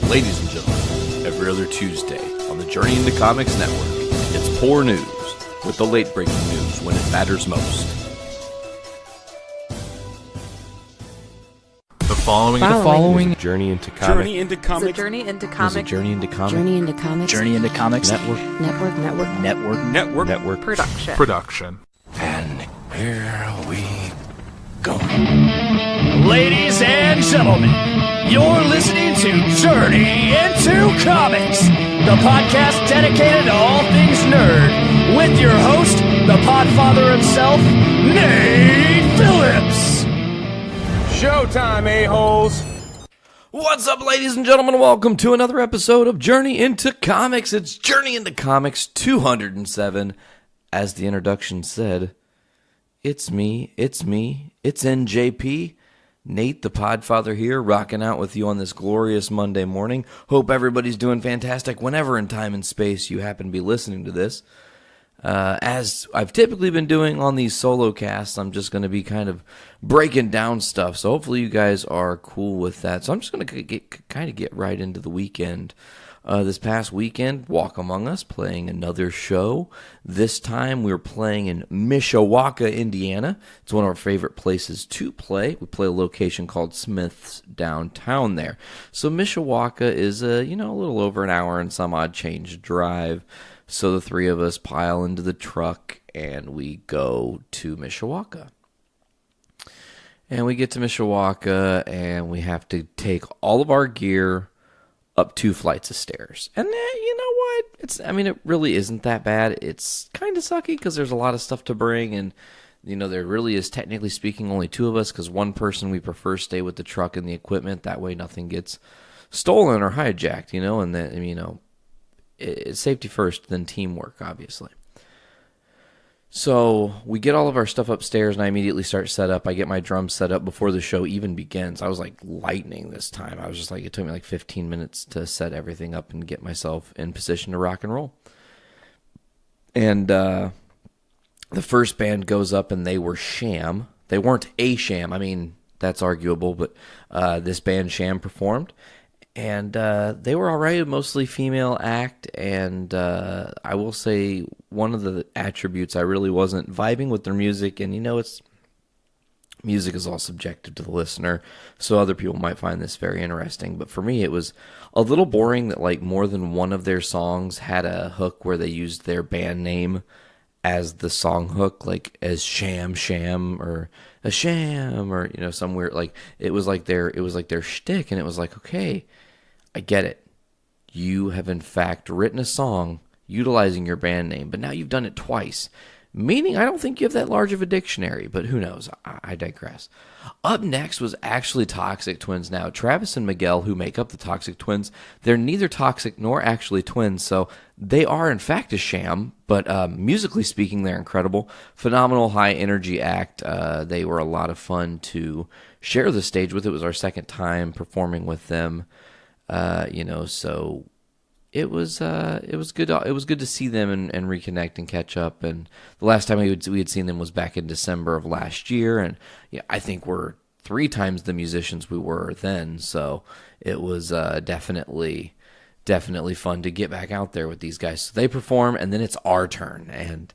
Ladies and gentlemen, every other Tuesday on the Journey into Comics Network, it's Poor News with the late-breaking news when it matters most. The following is a Journey into Comics. Journey into Comics. It's a Journey into Comics. It's a Journey into Comics. Journey into Comics. Journey into Comics. Network Production. And here we go. Ladies and gentlemen, you're listening to Journey into Comics, the podcast dedicated to all things nerd, with your host, the podfather himself, Nate Phillips. Showtime, a-holes. What's up, ladies and gentlemen? Welcome to another episode of Journey into Comics. It's Journey into Comics 207. As the introduction said, it's me, it's NJP. Nate, the Podfather here, rocking out with you on this glorious Monday morning. Hope everybody's doing fantastic whenever in time and space you happen to be listening to this. As I've typically been doing on these solo casts, I'm just going to be kind of breaking down stuff. So hopefully you guys are cool with that. So I'm just going to get right into the weekend. This past weekend, Walk Among Us playing another show. This time we were playing in Mishawaka, Indiana. It's one of our favorite places to play. We play a location called Smith's downtown there. So Mishawaka is a little over an hour and some odd change drive. So the three of us pile into the truck and we go to Mishawaka. And we get to Mishawaka and we have to take all of our gear up 2 flights of stairs. And you know what? It really isn't that bad. It's kind of sucky because there's a lot of stuff to bring, and there really is, technically speaking, only 2 of us because one person we prefer stay with the truck and the equipment. That way nothing gets stolen or hijacked, and that, it's safety first, then teamwork, obviously. So we get all of our stuff upstairs, and I immediately start set up. I get my drums set up before the show even begins. I was like lightning this time. I was just like, it took me like 15 minutes to set everything up and get myself in position to rock and roll. And the first band goes up, and they were Sham. They weren't a Sham. That's arguable, but this band Sham performed. And they were all right, mostly female act, and I will say one of the attributes I really wasn't vibing with their music, and music is all subjective to the listener, so other people might find this very interesting, but for me it was a little boring that like more than one of their songs had a hook where they used their band name as the song hook, like as Sham, or a Sham, or somewhere, like it was like their shtick, and it was like, okay, I get it. You have in fact written a song utilizing your band name, but now you've done it twice. Meaning I don't think you have that large of a dictionary, but who knows? I digress. Up next was actually Toxic Twins. Now, Travis and Miguel, who make up the Toxic Twins, they're neither toxic nor actually twins, so they are in fact a sham, but musically speaking, they're incredible. Phenomenal high-energy act. They were a lot of fun to share the stage with. It was our second time performing with them. So it was good. It was good to see them and reconnect and catch up. And the last time we had seen them was back in December of last year, and I think we're 3 times the musicians we were then. So it was definitely fun to get back out there with these guys. So they perform, and then it's our turn, and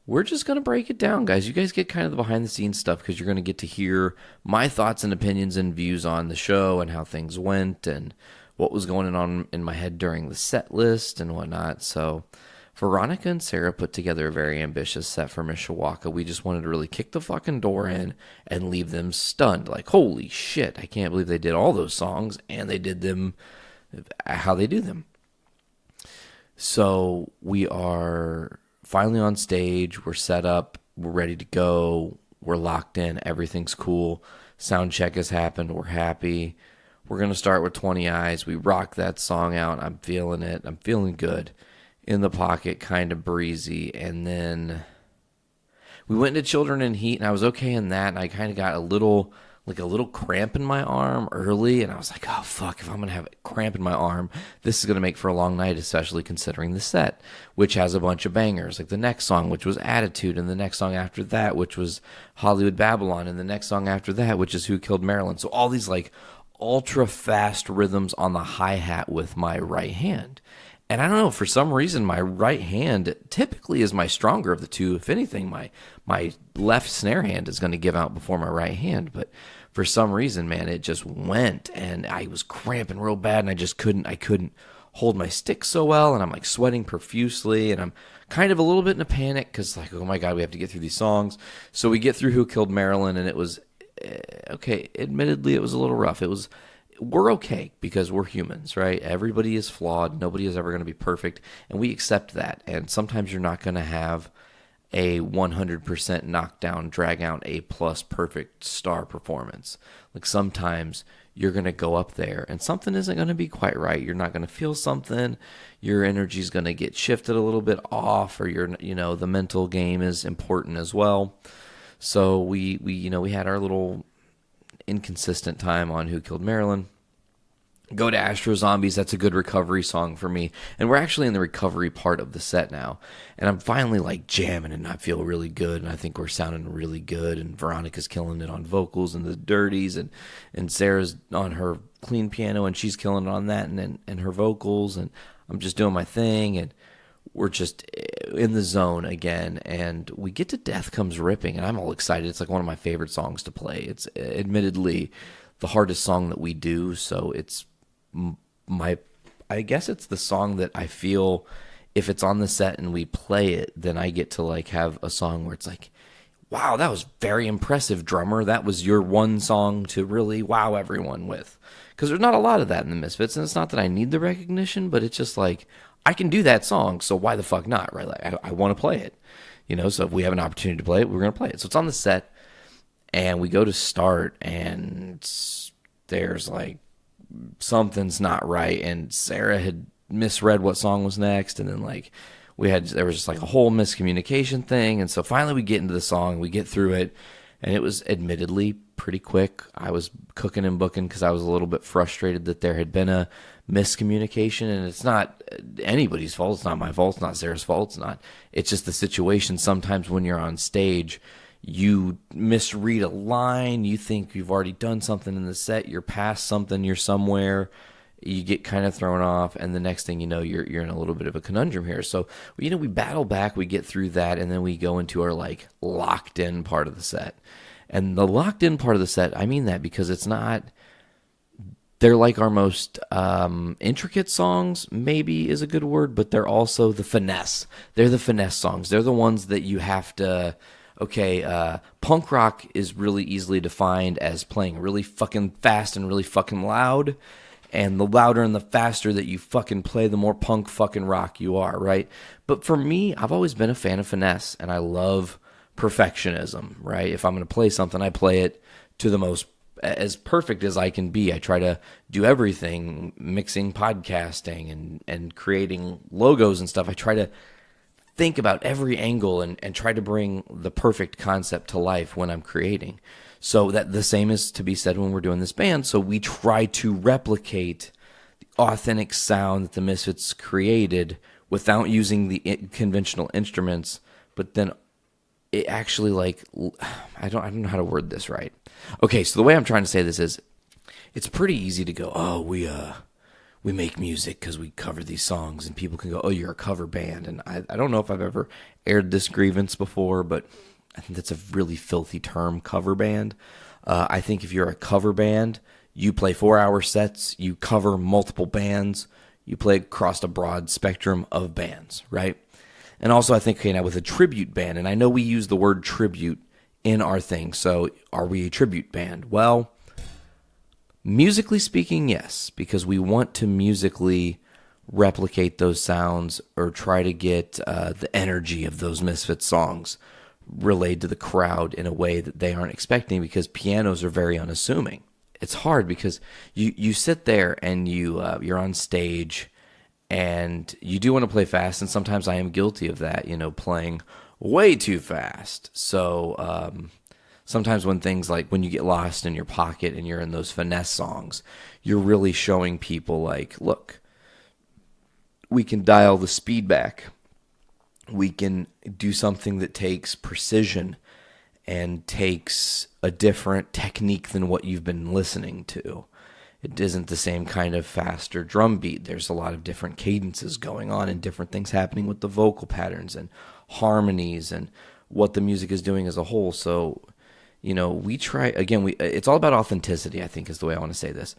we're just going to break it down, guys. You guys get kind of the behind-the-scenes stuff because you're going to get to hear my thoughts and opinions and views on the show and how things went and what was going on in my head during the set list and whatnot. So Veronica and Sarah put together a very ambitious set for Mishawaka. We just wanted to really kick the fucking door in and leave them stunned. Like, holy shit, I can't believe they did all those songs and they did them how they do them. So we are finally on stage, we're set up, we're ready to go, we're locked in, everything's cool, sound check has happened, we're happy, we're going to start with 20 Eyes, we rock that song out, I'm feeling it, I'm feeling good, in the pocket, kind of breezy, and then we went into Children in Heat, and I was okay in that, and I kind of got a little cramp in my arm early, and I was like, oh, fuck, if I'm going to have a cramp in my arm, this is going to make for a long night, especially considering the set, which has a bunch of bangers, like the next song, which was Attitude, and the next song after that, which was Hollywood Babylon, and the next song after that, which is Who Killed Marilyn. So all these, like, ultra fast rhythms on the hi-hat with my right hand. And I don't know, for some reason, my right hand typically is my stronger of the two. If anything, my left snare hand is going to give out before my right hand. But for some reason, man, it just went, and I was cramping real bad, and I couldn't hold my stick so well, and I'm like sweating profusely, and I'm kind of a little bit in a panic because like, oh my God, we have to get through these songs. So we get through Who Killed Marilyn, and it was, okay, admittedly, it was a little rough. We're okay because we're humans, right? Everybody is flawed. Nobody is ever going to be perfect, and we accept that. And sometimes you're not going to have a 100% knockdown, drag out A+ perfect star performance. Like sometimes you're going to go up there and something isn't going to be quite right. You're not going to feel something. Your energy is going to get shifted a little bit off, or the mental game is important as well. So we had our little inconsistent time on Who Killed Marilyn. Go to Astro Zombies. That's a good recovery song for me. And we're actually in the recovery part of the set now. And I'm finally like jamming and I feel really good. And I think we're sounding really good. And Veronica's killing it on vocals and the dirties. And Sarah's on her clean piano and she's killing it on that and her vocals. And I'm just doing my thing. And we're just in the zone again. And we get to Death Comes Ripping. And I'm all excited. It's like one of my favorite songs to play. It's admittedly the hardest song that we do. So it's I guess it's the song that I feel if it's on the set and we play it, then I get to like have a song where it's like, wow, that was very impressive, drummer. That was your one song to really wow everyone with. Because there's not a lot of that in the Misfits, and it's not that I need the recognition, but it's just like, I can do that song, so why the fuck not, right? Like, I want to play it. So if we have an opportunity to play it, we're going to play it. So it's on the set, and we go to start, and there's like, something's not right, and Sarah had misread what song was next, and then like there was just like a whole miscommunication thing, and so finally we get into the song, we get through it, and it was admittedly pretty quick. I was cooking and booking because I was a little bit frustrated that there had been a miscommunication, and it's not anybody's fault. It's not my fault. It's not Sarah's fault. It's just the situation. Sometimes when you're on stage, you misread a line, you think you've already done something in the set, you're past something, you're somewhere, you get kind of thrown off, and the next thing you know, you're in a little bit of a conundrum here. So, we battle back, we get through that, and then we go into our like locked in part of the set. And the locked in part of the set, I mean that because they're like our most intricate songs, maybe is a good word, but they're also the finesse. They're the finesse songs. They're the ones that you have to... Okay, punk rock is really easily defined as playing really fucking fast and really fucking loud. And the louder and the faster that you fucking play, the more punk fucking rock you are, right? But for me, I've always been a fan of finesse, and I love perfectionism, right? If I'm going to play something, I play it to the most, as perfect as I can be. I try to do everything, mixing podcasting and creating logos and stuff. I try to think about every angle and try to bring the perfect concept to life when I'm creating. So that the same is to be said when we're doing this band. So we try to replicate the authentic sound that the Misfits created without using the conventional instruments, but then it actually like, I don't know how to word this right. Okay, so the way I'm trying to say this is, it's pretty easy to go, oh, we make music because we cover these songs, and people can go, oh, you're a cover band. And I don't know if I've ever aired this grievance before, but I think that's a really filthy term, cover band. I think if you're a cover band, you play 4-hour sets, you cover multiple bands, you play across a broad spectrum of bands, right? And also I think, okay, now with a tribute band, and I know we use the word tribute in our thing, so are we a tribute band? Well, musically speaking, yes, because we want to musically replicate those sounds or try to get the energy of those Misfits songs relayed to the crowd in a way that they aren't expecting, because pianos are very unassuming. It's hard because you sit there and you're on stage and you do want to play fast, and sometimes I am guilty of that, playing way too fast. So sometimes when things like when you get lost in your pocket and you're in those finesse songs, you're really showing people like, look, we can dial the speed back. We can do something that takes precision and takes a different technique than what you've been listening to. it isn't the same kind of faster drum beat. There's a lot of different cadences going on and different things happening with the vocal patterns and harmonies and what the music is doing as a whole. So, we try, again, it's all about authenticity, I think, is the way I want to say this.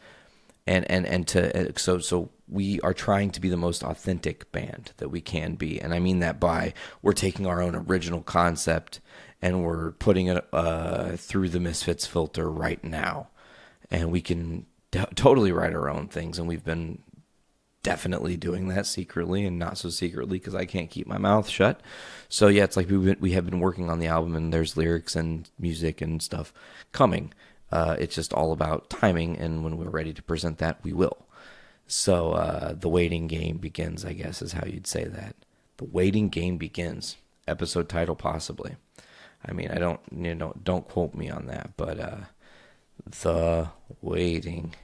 So we are trying to be the most authentic band that we can be. And I mean that by we're taking our own original concept and we're putting it through the Misfits filter right now. And we can totally write our own things. And we've been definitely doing that secretly and not so secretly because I can't keep my mouth shut. So yeah, it's like we have been working on the album and there's lyrics and music and stuff coming. It's just all about timing, and when we're ready to present that, we will. So the waiting game begins, I guess, is how you'd say that. The waiting game begins. Episode title, possibly. I mean, I don't quote me on that, but the waiting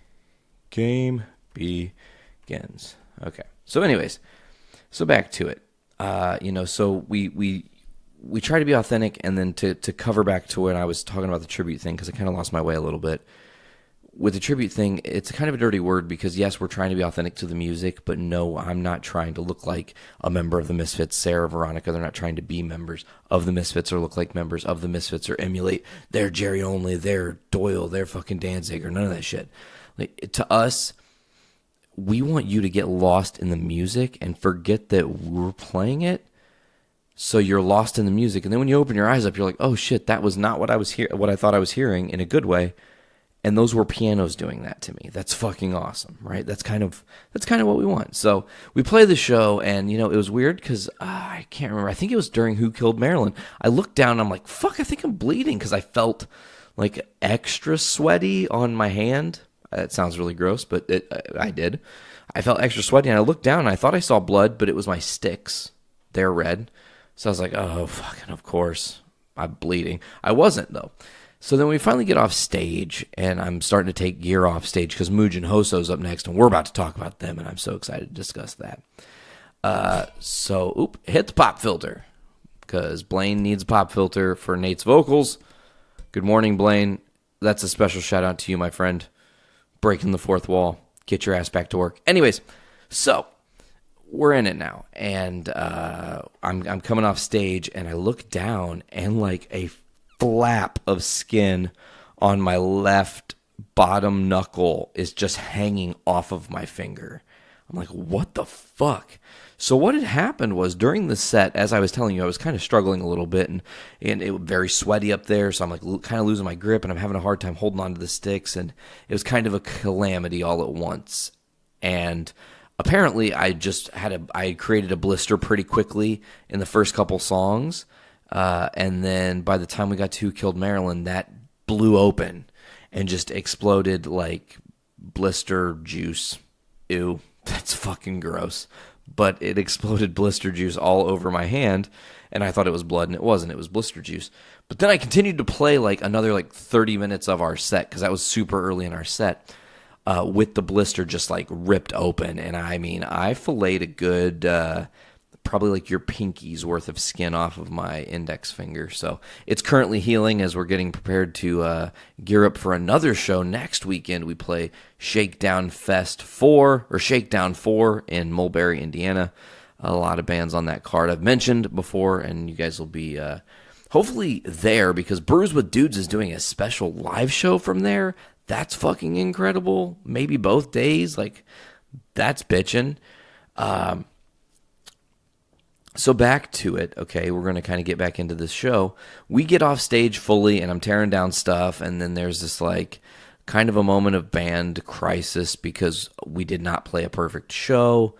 game begins. Okay. So, anyways, back to it. So we try to be authentic, and then to cover back to when I was talking about the tribute thing, because I kind of lost my way a little bit. With the tribute thing, it's kind of a dirty word because, yes, we're trying to be authentic to the music, but no, I'm not trying to look like a member of the Misfits. Sarah, Veronica, they're not trying to be members of the Misfits or look like members of the Misfits or emulate their Jerry Only, their Doyle, their fucking Danzig, or none of that shit. Like, to us, we want you to get lost in the music and forget that we're playing it. So you're lost in the music, and then when you open your eyes up, you're like, "Oh shit, that was not what what I thought I was hearing in a good way." And those were pianos doing that to me. That's fucking awesome, right? That's kind of what we want. So we play the show, and it was weird because I can't remember. I think it was during Who Killed Marilyn. I looked down, and I'm like, "Fuck, I think I'm bleeding," because I felt like extra sweaty on my hand. That sounds really gross, but I did. I felt extra sweaty, and I looked down, and I thought I saw blood, but it was my sticks. They're red. So I was like, oh, fucking of course, I'm bleeding. I wasn't, though. So then we finally get off stage, and I'm starting to take gear off stage because Mooj and Hoso's up next, and we're about to talk about them, and I'm so excited to discuss that. Hit the pop filter because Blaine needs a pop filter for Nate's vocals. Good morning, Blaine. That's a special shout-out to you, my friend. Breaking the fourth wall. Get your ass back to work. Anyways, so we're in it now, and I'm coming off stage, and I look down, and like a flap of skin on my left bottom knuckle is just hanging off of my finger. I'm like, what the fuck? So what had happened was during the set, as I was telling you, I was kind of struggling a little bit, and it was very sweaty up there, so I'm like kind of losing my grip, and I'm having a hard time holding on to the sticks, and it was kind of a calamity all at once. And apparently, I created a blister pretty quickly in the first couple songs, and then by the time we got to Who Killed Marilyn, that blew open and just exploded like blister juice. Ew, that's fucking gross. But it exploded blister juice all over my hand, and I thought it was blood, and it wasn't. It was blister juice. But then I continued to play like another 30 minutes of our set, because that was super early in our set, with the blister just like ripped open. And I mean, I filleted a good, probably like your pinky's worth of skin off of my index finger. So it's currently healing as we're getting prepared to gear up for another show next weekend. We play Shakedown 4 in Mulberry, Indiana. A lot of bands on that card I've mentioned before, and you guys will be hopefully there, because Brews with Dudes is doing a special live show from there. That's fucking incredible. Maybe both days. Like, that's bitchin'. So back to it, okay, we're going to kind of get back into this show. We get off stage fully, and I'm tearing down stuff, and then there's this, like, kind of a moment of band crisis because we did not play a perfect show.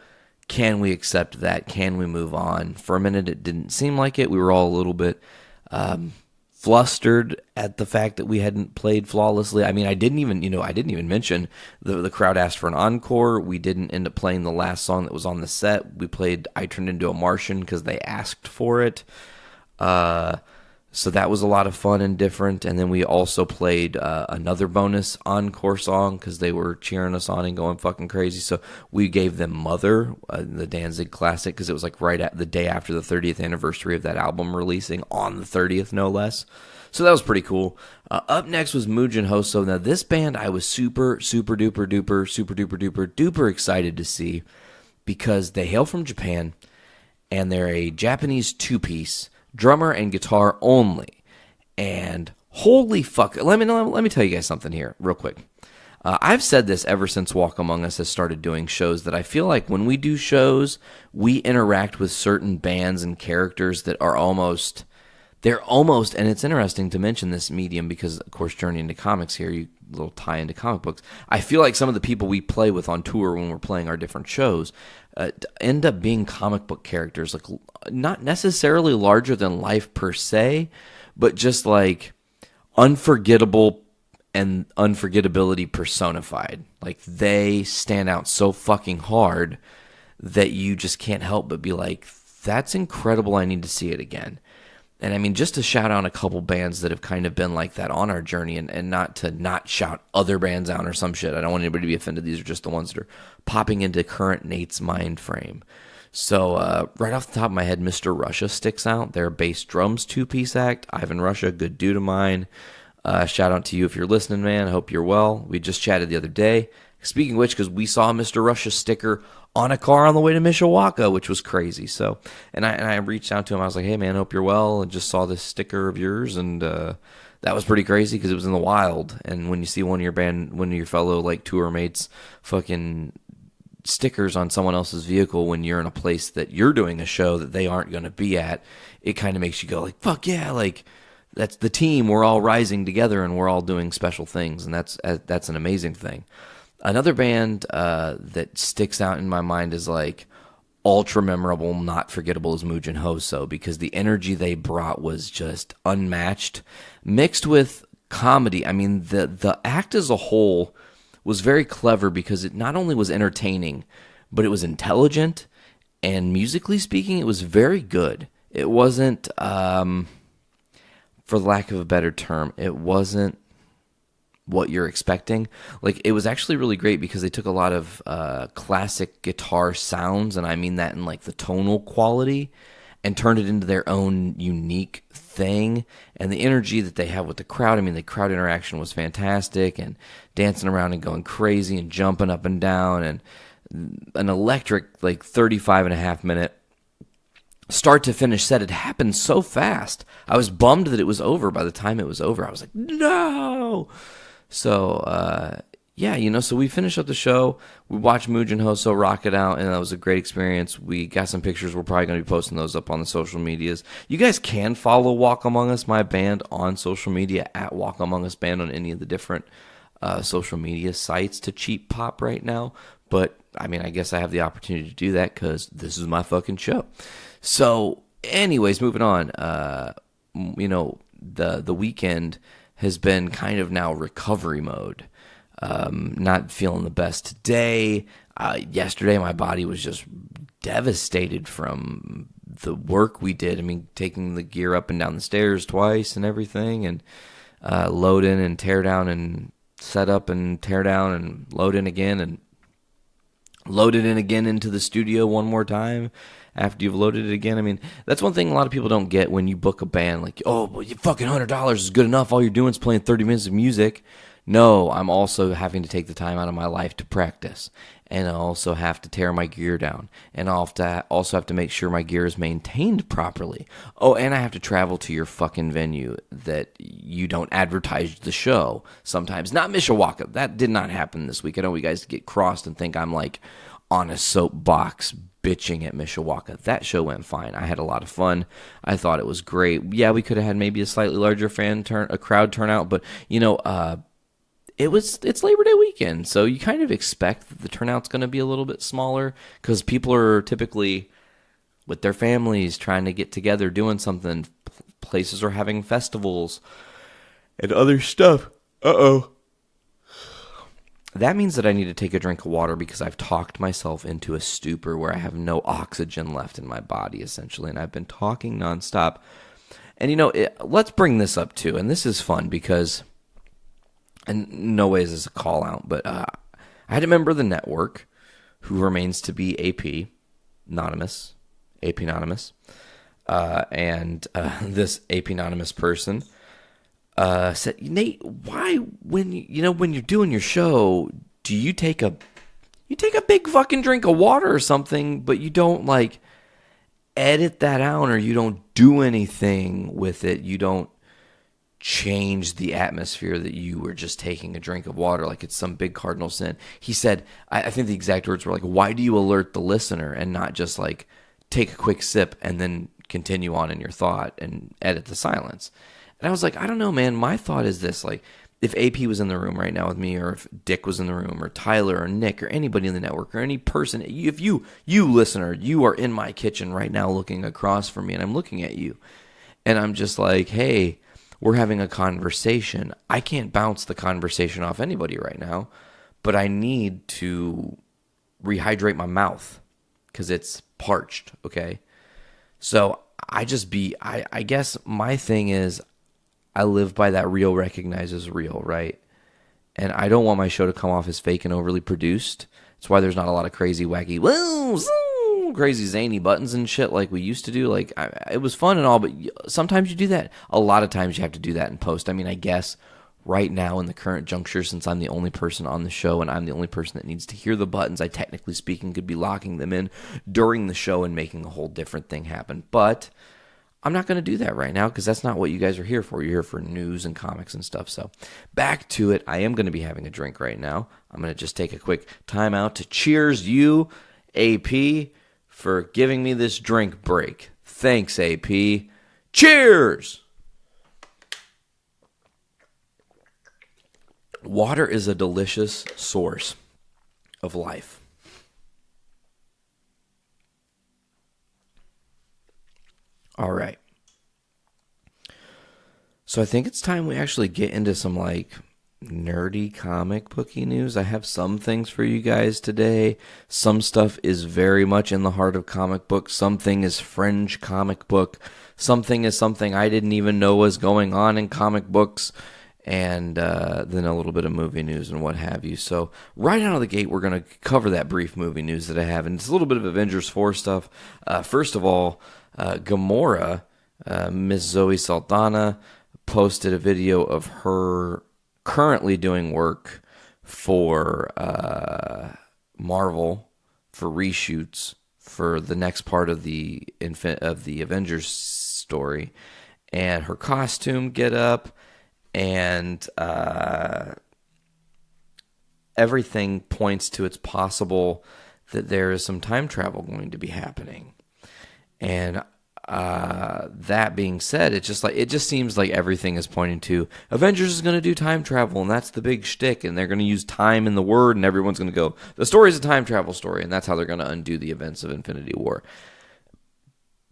Can we accept that? Can we move on? For a minute, it didn't seem like it. We were all a little bit flustered at the fact that we hadn't played flawlessly. I mean, I didn't even mention the crowd asked for an encore. We didn't end up playing the last song that was on the set. We played I Turned Into a Martian because they asked for it. So that was a lot of fun and different. And then we also played another bonus encore song because they were cheering us on and going fucking crazy. So we gave them Mother, the Danzig classic, because it was like right at the day after the 30th anniversary of that album releasing, on the 30th, no less. So that was pretty cool. Up next was Mugen Hoso. Now, this band I was super duper excited to see because they hail from Japan, and they're a Japanese two-piece, drummer and guitar only. And holy fuck, let me tell you guys something here real quick. I've said this ever since Walk Among Us has started doing shows, that I feel like when we do shows, we interact with certain bands and characters that are almost, and it's interesting to mention this medium because, of course, Journey into Comics here, you little tie into comic books. I feel like some of the people we play with on tour when we're playing our different shows end up being comic book characters, like not necessarily larger than life per se, but just like unforgettable and unforgettability personified. Like they stand out so fucking hard that you just can't help but be like, that's incredible, I need to see it again. And I mean, just to shout out a couple bands that have kind of been like that on our journey, and not to not shout other bands out or some shit. I don't want anybody to be offended. These are just the ones that are popping into current Nate's mind frame. So right off the top of my head, Mr. Russia sticks out. They're a bass drums two-piece act. Ivan Russia, good dude of mine. Shout out to you if you're listening, man. I hope you're well. We just chatted the other day. Speaking of which, because we saw Mr. Russia sticker on a car on the way to Mishawaka, which was crazy. So, and I reached out to him. I was like, hey, man, hope you're well. And just saw this sticker of yours. And that was pretty crazy because it was in the wild. And when you see one of your fellow like tour mates fucking stickers on someone else's vehicle when you're in a place that you're doing a show that they aren't going to be at, it kind of makes you go like, fuck yeah, like, that's the team. We're all rising together and we're all doing special things, and that's an amazing thing. Another band that sticks out in my mind is like ultra memorable, not forgettable, is Mugen Hoso, because the energy they brought was just unmatched, mixed with comedy. I mean, the act as a whole was very clever because it not only was entertaining, but it was intelligent, and musically speaking, it was very good. It wasn't for lack of a better term, it wasn't what you're expecting. Like, it was actually really great because they took a lot of classic guitar sounds, and I mean that in like the tonal quality, and turned it into their own unique thing. And the energy that they have with the crowd, I mean, the crowd interaction was fantastic, and dancing around and going crazy and jumping up and down, and an electric like 35.5-minute start to finish set. It happened so fast. I was bummed that it was over. By the time it was over, I was like, no. So, yeah, so we finished up the show. We watched Mugen Hoso rock it out, and that was a great experience. We got some pictures. We're probably going to be posting those up on the social medias. You guys can follow Walk Among Us, my band, on social media, at Walk Among Us Band on any of the different social media sites to cheap pop right now. But, I mean, I guess I have the opportunity to do that because this is my fucking show. So, anyways, moving on. The weekend has been kind of now recovery mode. Not feeling the best today. Yesterday, my body was just devastated from the work we did. I mean, taking the gear up and down the stairs twice and everything, and load in and tear down and set up and tear down and load in again and load it in again into the studio one more time after you've loaded it again. I mean, that's one thing a lot of people don't get when you book a band. Like, oh, well, you fucking $100 is good enough. All you're doing is playing 30 minutes of music. No, I'm also having to take the time out of my life to practice. And I also have to tear my gear down. And I'll also have to make sure my gear is maintained properly. Oh, and I have to travel to your fucking venue that you don't advertise the show sometimes. Not Mishawaka. That did not happen this week. I know you guys get crossed and think I'm like on a soapbox bitching at Mishawaka. That show went fine. I had a lot of fun. I thought it was great. Yeah, we could have had maybe a slightly larger crowd turnout, but it's Labor Day weekend, so you kind of expect that the turnout's going to be a little bit smaller because people are typically with their families trying to get together, doing something. Places are having festivals and other stuff. That means that I need to take a drink of water because I've talked myself into a stupor where I have no oxygen left in my body, essentially, and I've been talking nonstop. And, let's bring this up, too, and this is fun because, and in no ways is a call-out, but I had a member of the network who remains to be AP Anonymous, and this AP Anonymous person said, Nate, why when you're doing your show, do you take a big fucking drink of water or something, but you don't like edit that out, or you don't do anything with it, you don't change the atmosphere that you were just taking a drink of water like it's some big cardinal sin. He said, I think the exact words were like, why do you alert the listener and not just like take a quick sip and then continue on in your thought and edit the silence? And I was like, I don't know, man. My thought is this, like, if AP was in the room right now with me, or if Dick was in the room, or Tyler, or Nick, or anybody in the network, or any person, if you listener, you are in my kitchen right now looking across from me, and I'm looking at you, and I'm just like, hey, we're having a conversation. I can't bounce the conversation off anybody right now, but I need to rehydrate my mouth because it's parched, okay? So I guess my thing is, I live by that real recognizes real, right? And I don't want my show to come off as fake and overly produced. That's why there's not a lot of crazy, wacky, crazy zany buttons and shit like we used to do. Like, it was fun and all, but sometimes you do that. A lot of times you have to do that in post. I mean, I guess right now in the current juncture, since I'm the only person on the show and I'm the only person that needs to hear the buttons, I technically speaking could be locking them in during the show and making a whole different thing happen. But I'm not going to do that right now because that's not what you guys are here for. You're here for news and comics and stuff. So back to it. I am going to be having a drink right now. I'm going to just take a quick time out to cheers you, AP, for giving me this drink break. Thanks, AP. Cheers! Water is a delicious source of life. All right. So I think it's time we actually get into some like nerdy comic booky news. I have some things for you guys today. Some stuff is very much in the heart of comic books. Something is fringe comic book. Something is something I didn't even know was going on in comic books. And then a little bit of movie news and what have you. So right out of the gate, we're going to cover that brief movie news that I have. And it's a little bit of Avengers 4 stuff. First of all, Gamora, Miss Zoe Saldana, posted a video of her currently doing work for Marvel for reshoots for the next part of the Avengers story, and her costume get up and everything points to it's possible that there is some time travel going to be happening. And that being said, it just seems like everything is pointing to Avengers is going to do time travel, and that's the big shtick, and they're going to use time in the word, and everyone's going to go, the story's a time travel story, and that's how they're going to undo the events of Infinity War.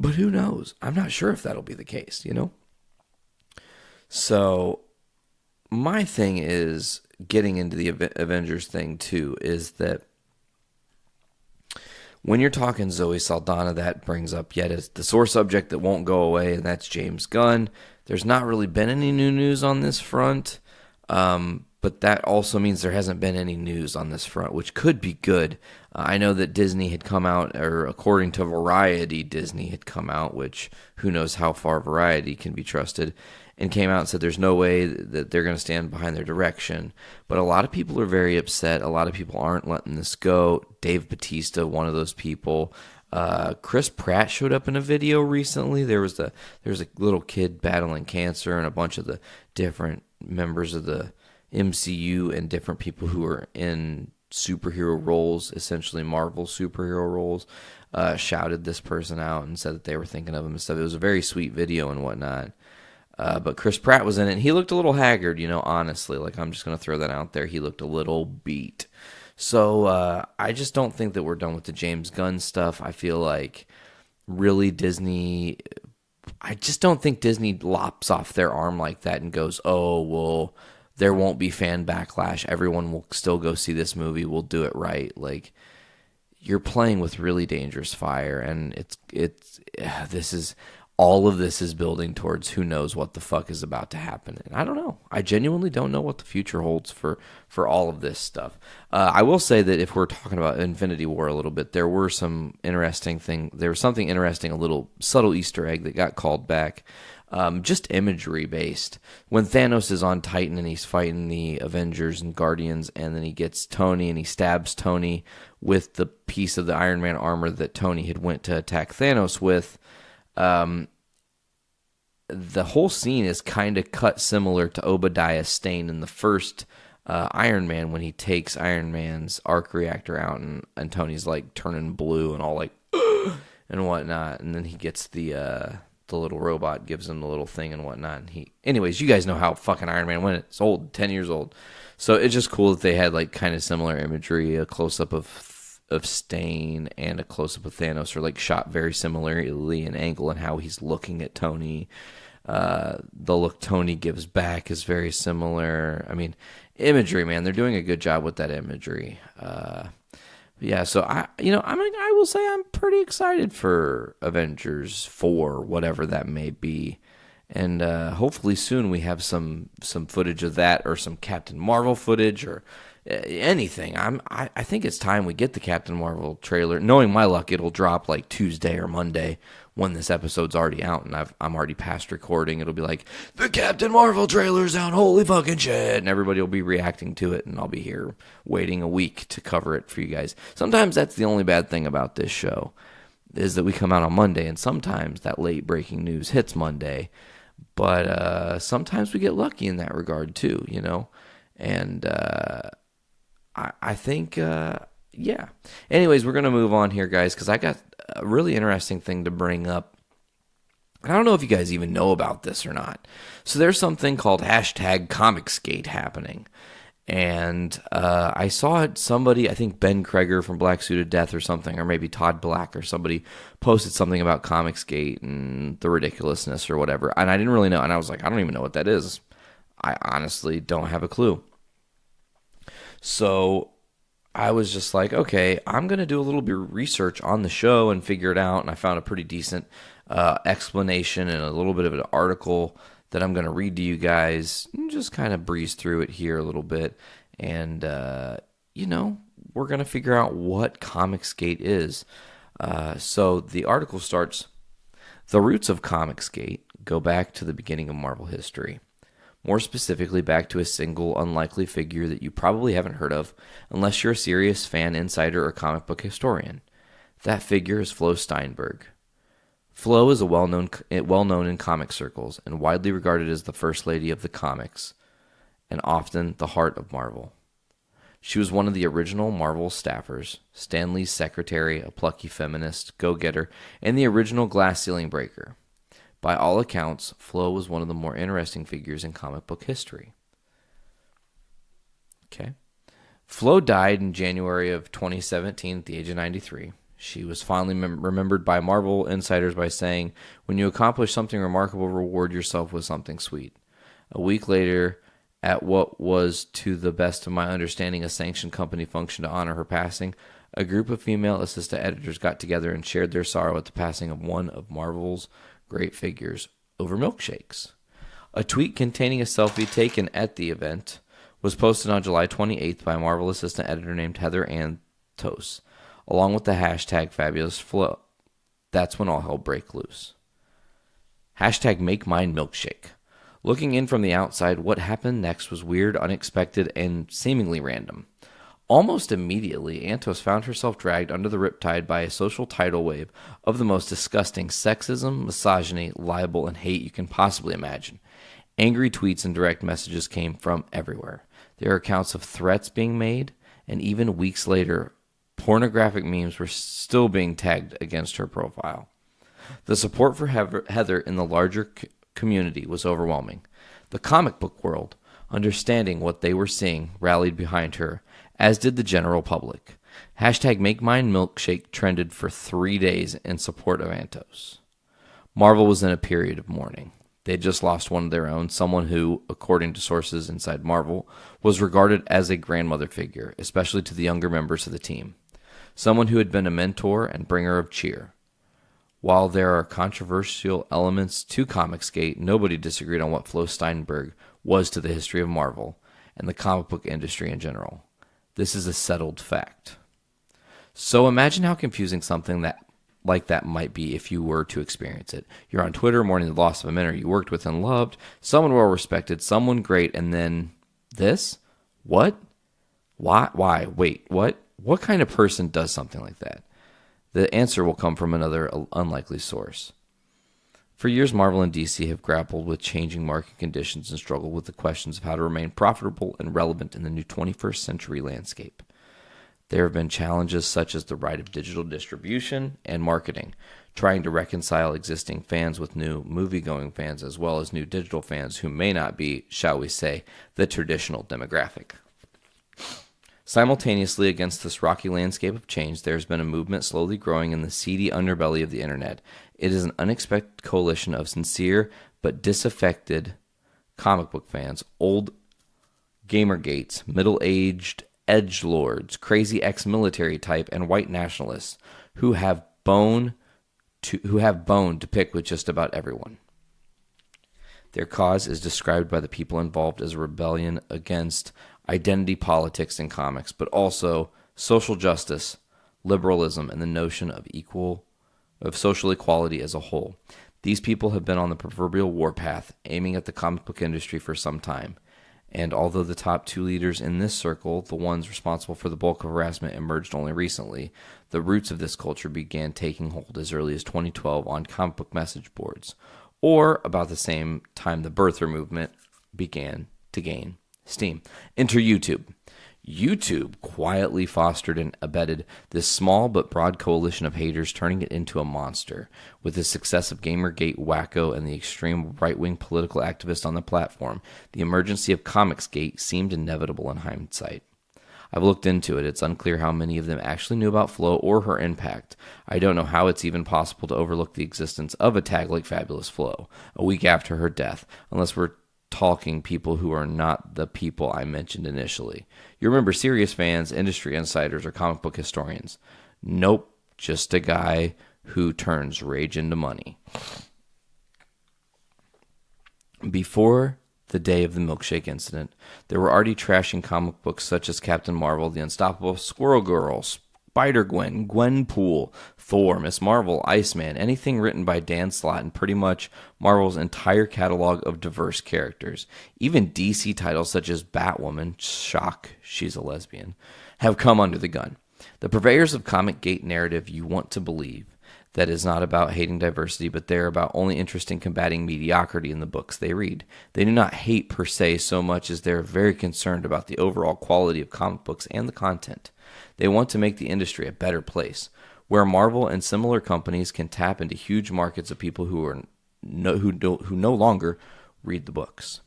But who knows? I'm not sure if that'll be the case, you know? So my thing is, getting into the Avengers thing too, is that when you're talking Zoe Saldana, that brings up yet is the sore subject that won't go away, and that's James Gunn. There's not really been any new news on this front, but that also means there hasn't been any news on this front, which could be good. I know that Disney had come out, or according to Variety, Disney had come out, which who knows how far Variety can be trusted, and came out and said there's no way that they're going to stand behind their direction. But a lot of people are very upset. A lot of people aren't letting this go. Dave Bautista, one of those people. Chris Pratt showed up in a video recently. There was a little kid battling cancer, and a bunch of the different members of the MCU and different people who are in superhero roles, essentially Marvel superhero roles, shouted this person out and said that they were thinking of him and stuff. It was a very sweet video and whatnot. But Chris Pratt was in it, and he looked a little haggard, honestly. Like, I'm just going to throw that out there. He looked a little beat. So I just don't think that we're done with the James Gunn stuff. I feel like really Disney, I just don't think Disney lops off their arm like that and goes, oh, well, there won't be fan backlash. Everyone will still go see this movie. We'll do it right. Like, you're playing with really dangerous fire, and all of this is building towards who knows what the fuck is about to happen. And I don't know. I genuinely don't know what the future holds for all of this stuff. I will say that if we're talking about Infinity War a little bit, there was something interesting, a little subtle Easter egg that got called back. just imagery based. When Thanos is on Titan and he's fighting the Avengers and Guardians, and then he gets Tony and he stabs Tony with the piece of the Iron Man armor that Tony had went to attack Thanos with, the whole scene is kind of cut similar to Obadiah Stane in the first Iron Man, when he takes Iron Man's arc reactor out and Tony's like turning blue and all like and whatnot, and then he gets the little robot, gives him the little thing and whatnot, and anyways, you guys know how fucking Iron Man went. It's old, 10 years old, so it's just cool that they had like kind of similar imagery. A close-up of Stane and a close-up of Thanos are like shot very similarly in angle, and how he's looking at Tony. The look Tony gives back is very similar. I mean, imagery, man, they're doing a good job with that imagery. Yeah, so I will say I'm pretty excited for Avengers 4, whatever that may be, and hopefully soon we have some footage of that, or some Captain Marvel footage, or anything. I think it's time we get the Captain Marvel trailer. Knowing my luck, it'll drop like Tuesday or Monday when this episode's already out, and I'm already past recording. It'll be like, the Captain Marvel trailer's out, holy fucking shit, and everybody will be reacting to it, and I'll be here waiting a week to cover it for you guys. Sometimes that's the only bad thing about this show, is that we come out on Monday, and sometimes that late breaking news hits Monday, but sometimes we get lucky in that regard too, you know, and I think, yeah. Anyways, we're going to move on here, guys, because I got a really interesting thing to bring up. And I don't know if you guys even know about this or not. So there's something called #ComicsGate happening. And I saw somebody, I think Ben Kreger from Black Suited Death or something, or maybe Todd Black or somebody, posted something about ComicsGate and the ridiculousness or whatever. And I didn't really know. And I was like, I don't even know what that is. I honestly don't have a clue. So I was just like, okay, I'm going to do a little bit of research on the show and figure it out. And I found a pretty decent explanation and a little bit of an article that I'm going to read to you guys and just kind of breeze through it here a little bit. And, we're going to figure out what ComicsGate is. So the article starts, the roots of ComicsGate go back to the beginning of Marvel history. More specifically, back to a single, unlikely figure that you probably haven't heard of unless you're a serious fan, insider, or comic book historian. That figure is Flo Steinberg. Flo is well-known in comic circles and widely regarded as the first lady of the comics, and often the heart of Marvel. She was one of the original Marvel staffers, Stan Lee's secretary, a plucky feminist, go-getter, and the original glass ceiling breaker. By all accounts, Flo was one of the more interesting figures in comic book history. Okay. Flo died in January of 2017 at the age of 93. She was fondly remembered by Marvel insiders by saying, "When you accomplish something remarkable, reward yourself with something sweet." A week later, at what was, to the best of my understanding, a sanctioned company function to honor her passing, a group of female assistant editors got together and shared their sorrow at the passing of one of Marvel's great figures over milkshakes. A tweet containing a selfie taken at the event was posted on July 28th by a Marvel assistant editor named Heather Antos, along with the hashtag #FabulousFlo. That's when all hell broke loose. #MakeMineMilkshake. Looking in from the outside, what happened next was weird, unexpected, and seemingly random. Almost immediately, Antos found herself dragged under the riptide by a social tidal wave of the most disgusting sexism, misogyny, libel, and hate you can possibly imagine. Angry tweets and direct messages came from everywhere. There are accounts of threats being made, and even weeks later, pornographic memes were still being tagged against her profile. The support for Heather in the larger community was overwhelming. The comic book world, understanding what they were seeing, rallied behind her, as did the general public. #MakeMineMilkshake trended for 3 days in support of Antos. Marvel was in a period of mourning. They just lost one of their own, someone who, according to sources inside Marvel, was regarded as a grandmother figure, especially to the younger members of the team. Someone who had been a mentor and bringer of cheer. While there are controversial elements to ComicsGate, nobody disagreed on what Flo Steinberg was to the history of Marvel and the comic book industry in general. This is a settled fact. So imagine how confusing something that like that might be if you were to experience it. You're on Twitter mourning the loss of a mentor you worked with and loved, someone well respected, someone great, and then this? What? Why? Wait, what? What kind of person does something like that? The answer will come from another unlikely source. For years, Marvel and DC have grappled with changing market conditions and struggled with the questions of how to remain profitable and relevant in the new 21st century landscape. There have been challenges such as the rise of digital distribution and marketing, trying to reconcile existing fans with new movie-going fans as well as new digital fans who may not be, shall we say, the traditional demographic. Simultaneously, against this rocky landscape of change, there has been a movement slowly growing in the seedy underbelly of the internet. It is an unexpected coalition of sincere but disaffected comic book fans, old gamergates, middle-aged edgelords, crazy ex-military type, and white nationalists who have bone to pick with just about everyone. Their cause is described by the people involved as a rebellion against identity politics in comics, but also social justice, liberalism, and the notion of social equality as a whole. These people have been on the proverbial warpath, aiming at the comic book industry for some time. And although the top two leaders in this circle, the ones responsible for the bulk of harassment, emerged only recently, the roots of this culture began taking hold as early as 2012 on comic book message boards, or about the same time the birther movement began to gain steam. Enter YouTube. YouTube quietly fostered and abetted this small but broad coalition of haters, turning it into a monster. With the success of Gamergate, Wacko, and the extreme right-wing political activists on the platform, the emergency of ComicsGate seemed inevitable in hindsight. I've looked into it. It's unclear how many of them actually knew about Flo or her impact. I don't know how it's even possible to overlook the existence of a tag like Fabulous Flo a week after her death, unless we're talking people who are not the people I mentioned initially. You remember serious fans, industry insiders, or comic book historians. Nope, just a guy who turns rage into money. Before the day of the milkshake incident, there were already trashing comic books such as Captain Marvel, The Unstoppable Squirrel Girl, Spider-Gwen, Gwenpool, Thor, Miss Marvel, Iceman, anything written by Dan Slott, and pretty much Marvel's entire catalog of diverse characters. Even DC titles such as Batwoman, shock, she's a lesbian, have come under the gun. The purveyors of ComicGate narrative you want to believe that is not about hating diversity, but they're about only interest in combating mediocrity in the books they read. They do not hate per se so much as they're very concerned about the overall quality of comic books and the content. They want to make the industry a better place, where Marvel and similar companies can tap into huge markets of people who no longer read the books.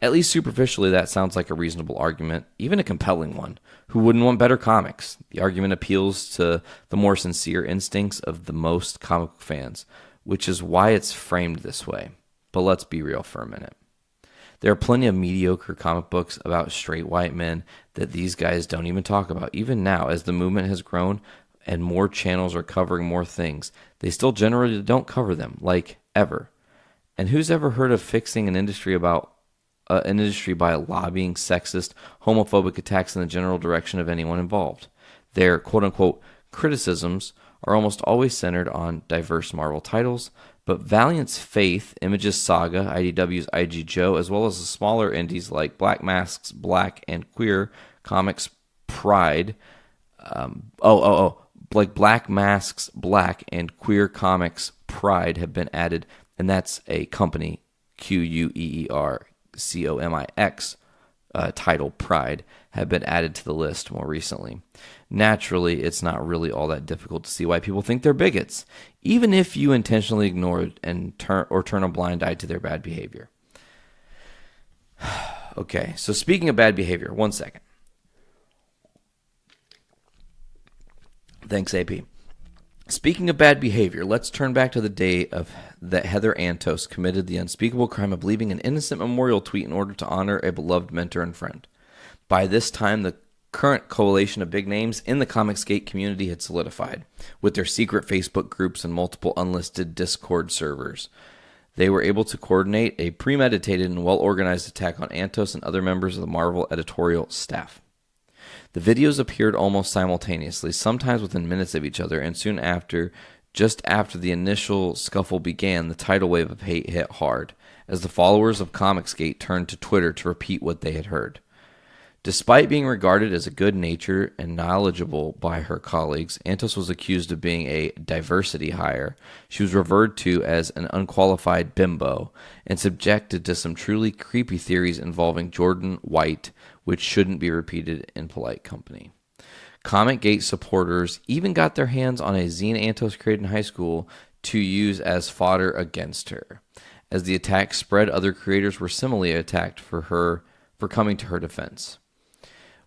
At least superficially, that sounds like a reasonable argument, even a compelling one. Who wouldn't want better comics? The argument appeals to the more sincere instincts of the most comic book fans, which is why it's framed this way. But let's be real for a minute. There are plenty of mediocre comic books about straight white men that these guys don't even talk about. Even now, as the movement has grown and more channels are covering more things, they still generally don't cover them, like ever. And who's ever heard of fixing an industry by lobbying sexist, homophobic attacks in the general direction of anyone involved? Their quote-unquote criticisms are almost always centered on diverse Marvel titles, but Valiant's Faith, Image's Saga, IDW's IG Joe, as well as the smaller indies like Black Masks, Black, and Queer Comics Pride, like Black Masks, Black, and Queer Comics Pride have been added, and that's a company, QUEERCOMIX, title Pride, have been added to the list more recently. Naturally, it's not really all that difficult to see why people think they're bigots, even if you intentionally ignore it and turn a blind eye to their bad behavior. Okay, so speaking of bad behavior, 1 second. Thanks, AP. Speaking of bad behavior, let's turn back to the day that Heather Antos committed the unspeakable crime of leaving an innocent memorial tweet in order to honor a beloved mentor and friend. By this time, the current coalition of big names in the ComicsGate community had solidified, with their secret Facebook groups and multiple unlisted Discord servers. They were able to coordinate a premeditated and well-organized attack on Antos and other members of the Marvel editorial staff. The videos appeared almost simultaneously, sometimes within minutes of each other, and soon after, Just after the initial scuffle began, the tidal wave of hate hit hard, as the followers of ComicsGate turned to Twitter to repeat what they had heard. Despite being regarded as a good-natured and knowledgeable by her colleagues, Antos was accused of being a diversity hire. She was referred to as an unqualified bimbo and subjected to some truly creepy theories involving Jordan White, which shouldn't be repeated in polite company. ComicGate supporters even got their hands on a zine Antos created in high school to use as fodder against her. As the attack spread, other creators were similarly attacked for coming to her defense.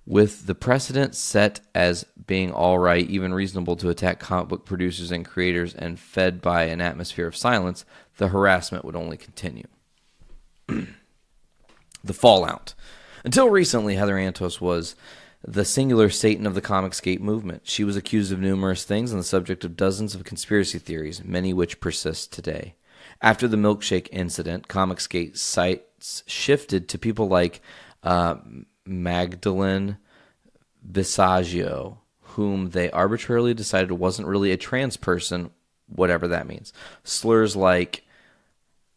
With the precedent set as being all right, even reasonable to attack comic book producers and creators and fed by an atmosphere of silence, the harassment would only continue. The fallout. Until recently, Heather Antos was the singular Satan of the ComicsGate movement. She was accused of numerous things and the subject of dozens of conspiracy theories, many which persist today. After the milkshake incident, ComicsGate sites shifted to people like Magdalene Visaggio, whom they arbitrarily decided wasn't really a trans person, whatever that means. Slurs like,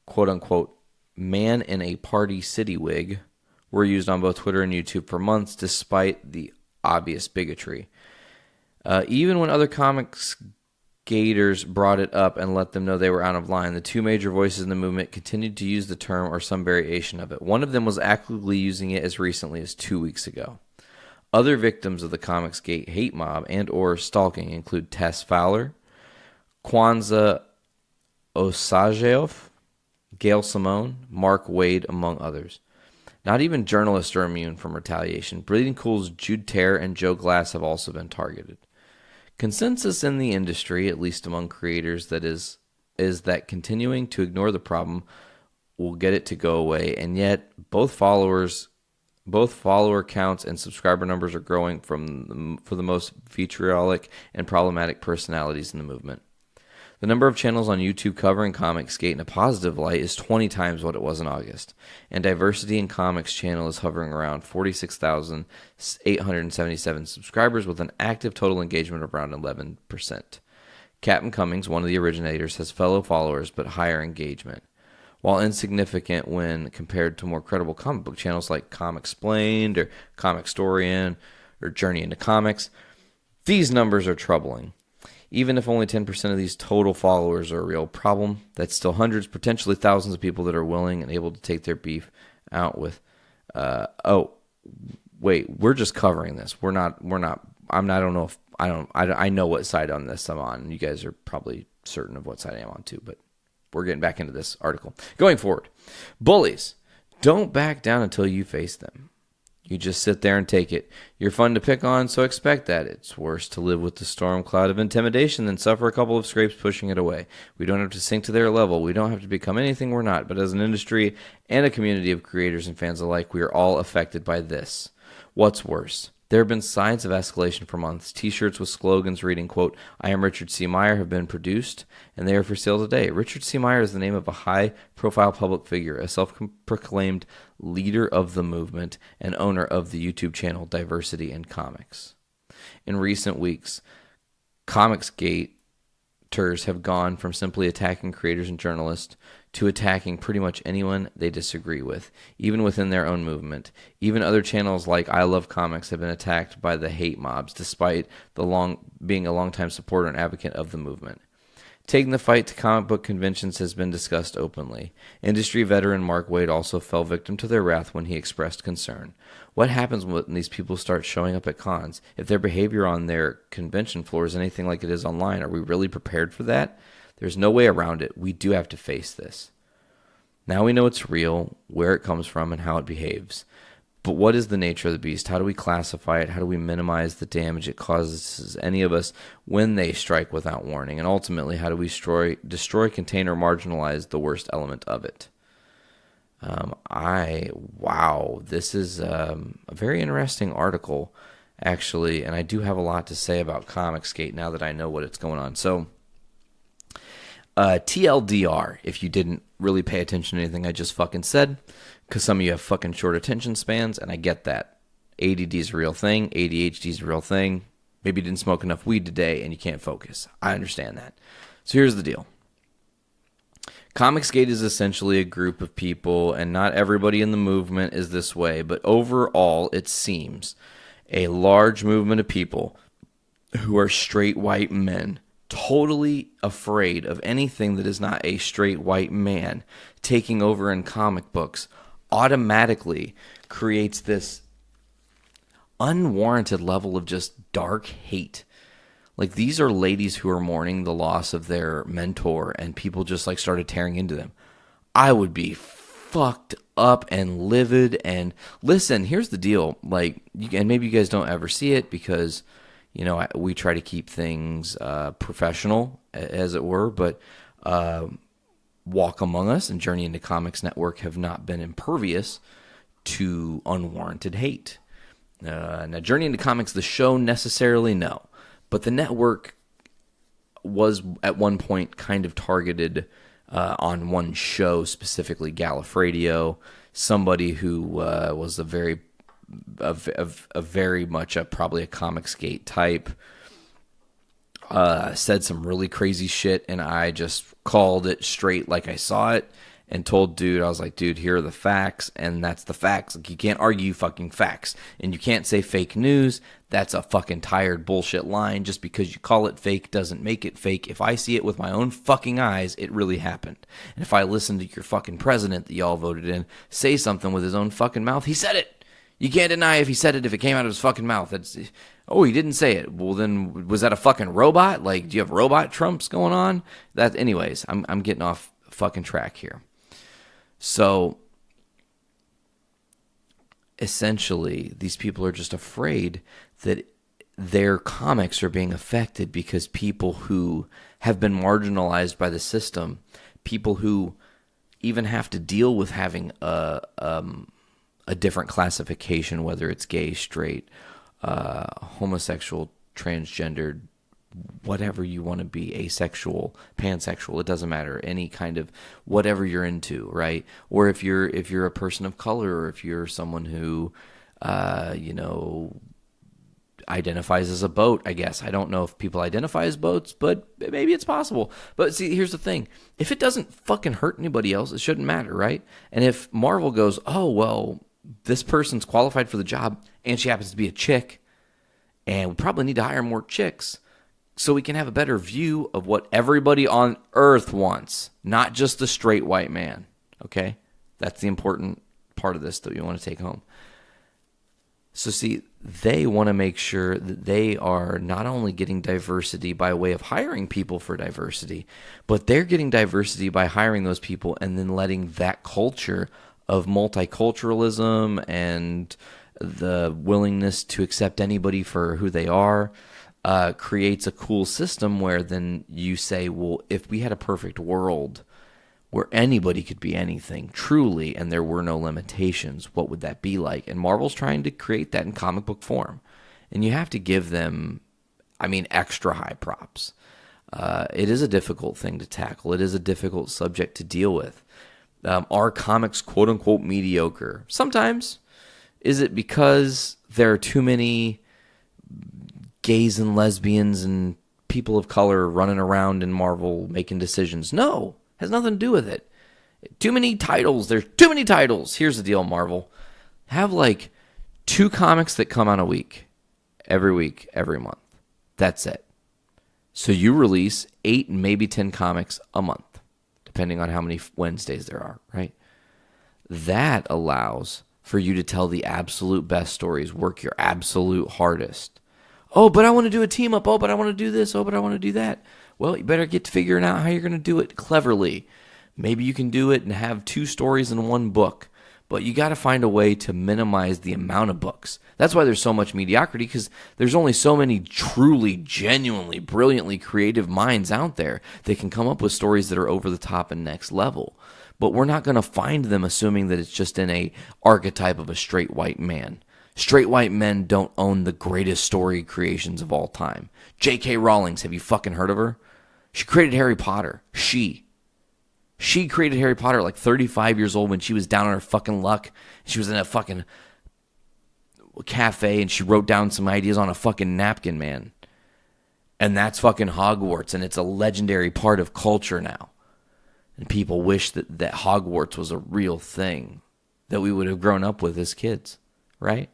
quote-unquote, man in a Party City wig were used on both Twitter and YouTube for months, despite the obvious bigotry. Even when other ComicsGaters brought it up and let them know they were out of line, the two major voices in the movement continued to use the term or some variation of it. One of them was actively using it as recently as 2 weeks ago. Other victims of the ComicsGate hate mob and or stalking include Tess Fowler, Kwanzaa Osageoff, Gail Simone, Mark Wade, among others. Not even journalists are immune from retaliation. Bleeding Cool's Jude Terr and Joe Glass have also been targeted. Consensus in the industry, at least among creators, is that continuing to ignore the problem will get it to go away, and yet both follower counts and subscriber numbers are growing for the most vitriolic and problematic personalities in the movement. The number of channels on YouTube covering ComicsGate in a positive light is 20 times what it was in August, and Diversity in Comics channel is hovering around 46,877 subscribers with an active total engagement of around 11%. Captain Cummings, one of the originators, has fellow followers but higher engagement. While insignificant when compared to more credible comic book channels like Comixplained or Comicstorian or Journey into Comics, these numbers are troubling. Even if only 10% of these total followers are a real problem, that's still hundreds, potentially thousands of people that are willing and able to take their beef out with, we're just covering this. I know what side on this I'm on. You guys are probably certain of what side I am on too, but we're getting back into this article. Going forward, bullies, don't back down until you face them. You just sit there and take it. You're fun to pick on, so expect that. It's worse to live with the storm cloud of intimidation than suffer a couple of scrapes pushing it away. We don't have to sink to their level. We don't have to become anything we're not. But as an industry and a community of creators and fans alike, we are all affected by this. What's worse? There have been signs of escalation for months. T-shirts with slogans reading, quote, I am Richard C. Meyer have been produced, and they are for sale today. Richard C. Meyer is the name of a high-profile public figure, a self-proclaimed leader of the movement and owner of the YouTube channel Diversity in Comics. In recent weeks, ComicsGaters have gone from simply attacking creators and journalists to attacking pretty much anyone they disagree with, even within their own movement. Even other channels like I Love Comics have been attacked by the hate mobs, despite being a longtime supporter and advocate of the movement. Taking the fight to comic book conventions has been discussed openly. Industry veteran Mark Wade also fell victim to their wrath when he expressed concern. What happens when these people start showing up at cons? If their behavior on their convention floor is anything like it is online, are we really prepared for that? There's no way around it. We do have to face this. Now we know it's real, where it comes from, and how it behaves. But what is the nature of the beast? How do we classify it? How do we minimize the damage it causes any of us when they strike without warning? And ultimately, how do we destroy, contain, or marginalize the worst element of it? This is a very interesting article, actually, and I do have a lot to say about ComicsGate now that I know what's going on. So, TLDR, if you didn't really pay attention to anything I just fucking said, because some of you have fucking short attention spans, and I get that. ADD is a real thing. ADHD is a real thing. Maybe you didn't smoke enough weed today and you can't focus. I understand that. So here's the deal. ComicsGate is essentially a group of people, and not everybody in the movement is this way, but overall, it seems a large movement of people who are straight white men, totally afraid of anything that is not a straight white man taking over in comic books, automatically creates this unwarranted level of just dark hate. Like, these are ladies who are mourning the loss of their mentor, and people just like started tearing into them. I would be fucked up and livid. And listen, here's the deal. Like, and maybe you guys don't ever see it because, you know, we try to keep things professional, as it were. But Walk Among Us and Journey into Comics Network have not been impervious to unwarranted hate. Now, Journey into Comics, the show, necessarily no. But the network was at one point kind of targeted on one show, specifically Gallifredio, somebody who was probably a ComicsGate type, said some really crazy shit, and I just called it straight like I saw it and told dude, I was like, dude, here are the facts, and that's the facts. Like, you can't argue fucking facts, and you can't say fake news. That's a fucking tired bullshit line. Just because you call it fake doesn't make it fake. If I see it with my own fucking eyes, it really happened. And if I listen to your fucking president that y'all voted in say something with his own fucking mouth, he said it. You can't deny if he said it if it came out of his fucking mouth. Oh, he didn't say it. Well, then, was that a fucking robot? Like, do you have robot Trumps going on? Anyways, I'm getting off fucking track here. So, essentially, these people are just afraid that their comics are being affected because people who have been marginalized by the system, people who even have to deal with having a different classification, whether it's gay, straight, homosexual, transgendered, whatever you want to be, asexual, pansexual, it doesn't matter, any kind of whatever you're into, right? Or if you're a person of color, or if you're someone who identifies as a boat, I guess. I don't know if people identify as boats, but maybe it's possible. But see, here's the thing. If it doesn't fucking hurt anybody else, it shouldn't matter, right? And if Marvel goes, oh, well, this person's qualified for the job, and she happens to be a chick, and we probably need to hire more chicks, so we can have a better view of what everybody on Earth wants, not just the straight white man, okay? That's the important part of this that you want to take home. So see, they want to make sure that they are not only getting diversity by way of hiring people for diversity, but they're getting diversity by hiring those people and then letting that culture of multiculturalism and the willingness to accept anybody for who they are creates a cool system where then you say, well, if we had a perfect world where anybody could be anything, truly, and there were no limitations, what would that be like? And Marvel's trying to create that in comic book form. And you have to give them, extra high props. It is a difficult thing to tackle. It is a difficult subject to deal with. Are comics quote-unquote mediocre? Sometimes. Is it because there are too many gays and lesbians and people of color running around in Marvel making decisions? No, has nothing to do with it. Too many titles. There's too many titles. Here's the deal, Marvel. Have like 2 comics that come out a week, every month. That's it. So you release 8 and maybe 10 comics a month, depending on how many Wednesdays there are, right? That allows for you to tell the absolute best stories, work your absolute hardest. Oh, but I want to do a team up. Oh, but I want to do this. Oh, but I want to do that. Well, you better get to figuring out how you're going to do it cleverly. Maybe you can do it and have 2 stories in one book, but you got to find a way to minimize the amount of books. That's why there's so much mediocrity, because there's only so many truly, genuinely, brilliantly creative minds out there that can come up with stories that are over the top and next level. But we're not going to find them assuming that it's just in a archetype of a straight white man. Straight white men don't own the greatest story creations of all time. J.K. Rowling, have you fucking heard of her? She created Harry Potter. She created Harry Potter at like 35 years old when she was down on her fucking luck. She was in a fucking cafe and she wrote down some ideas on a fucking napkin, man. And that's fucking Hogwarts, and it's a legendary part of culture now. And people wish that Hogwarts was a real thing that we would have grown up with as kids, right?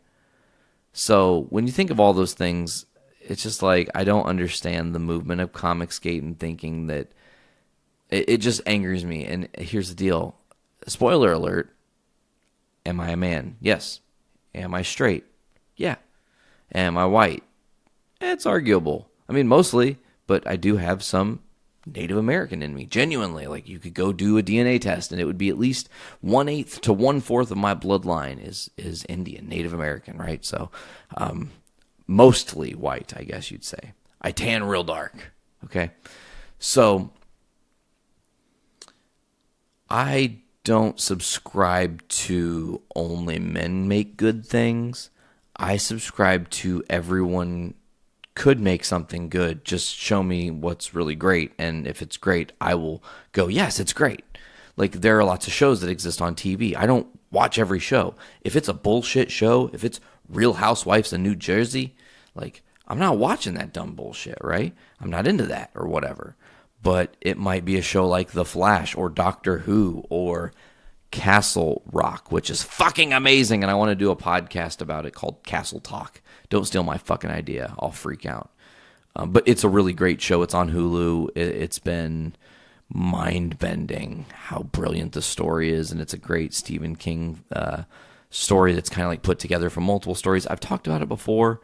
So when you think of all those things, it's just like, I don't understand the movement of ComicsGate and thinking that it just angers me. And here's the deal. Spoiler alert. Am I a man? Yes. Am I straight? Yeah. Am I white? It's arguable. I mean, mostly, but I do have some Native American in me. Genuinely. Like, you could go do a DNA test and it would be at least 1/8 to 1/4 of my bloodline is Indian, Native American, right? So, mostly white, I guess you'd say. I tan real dark. Okay. So, I don't subscribe to only men make good things. I subscribe to everyone could make something good. Just show me what's really great. And if it's great, I will go, yes, it's great. Like, there are lots of shows that exist on TV. I don't watch every show. If it's a bullshit show, if it's Real Housewives of New Jersey, like, I'm not watching that dumb bullshit, right? I'm not into that or whatever. But it might be a show like The Flash or Doctor Who or Castle Rock, which is fucking amazing, and I want to do a podcast about it called Castle Talk. Don't steal my fucking idea. I'll freak out. But it's a really great show. It's on Hulu. It's been mind-bending how brilliant the story is, and it's a great Stephen King story that's kind of like put together from multiple stories. I've talked about it before.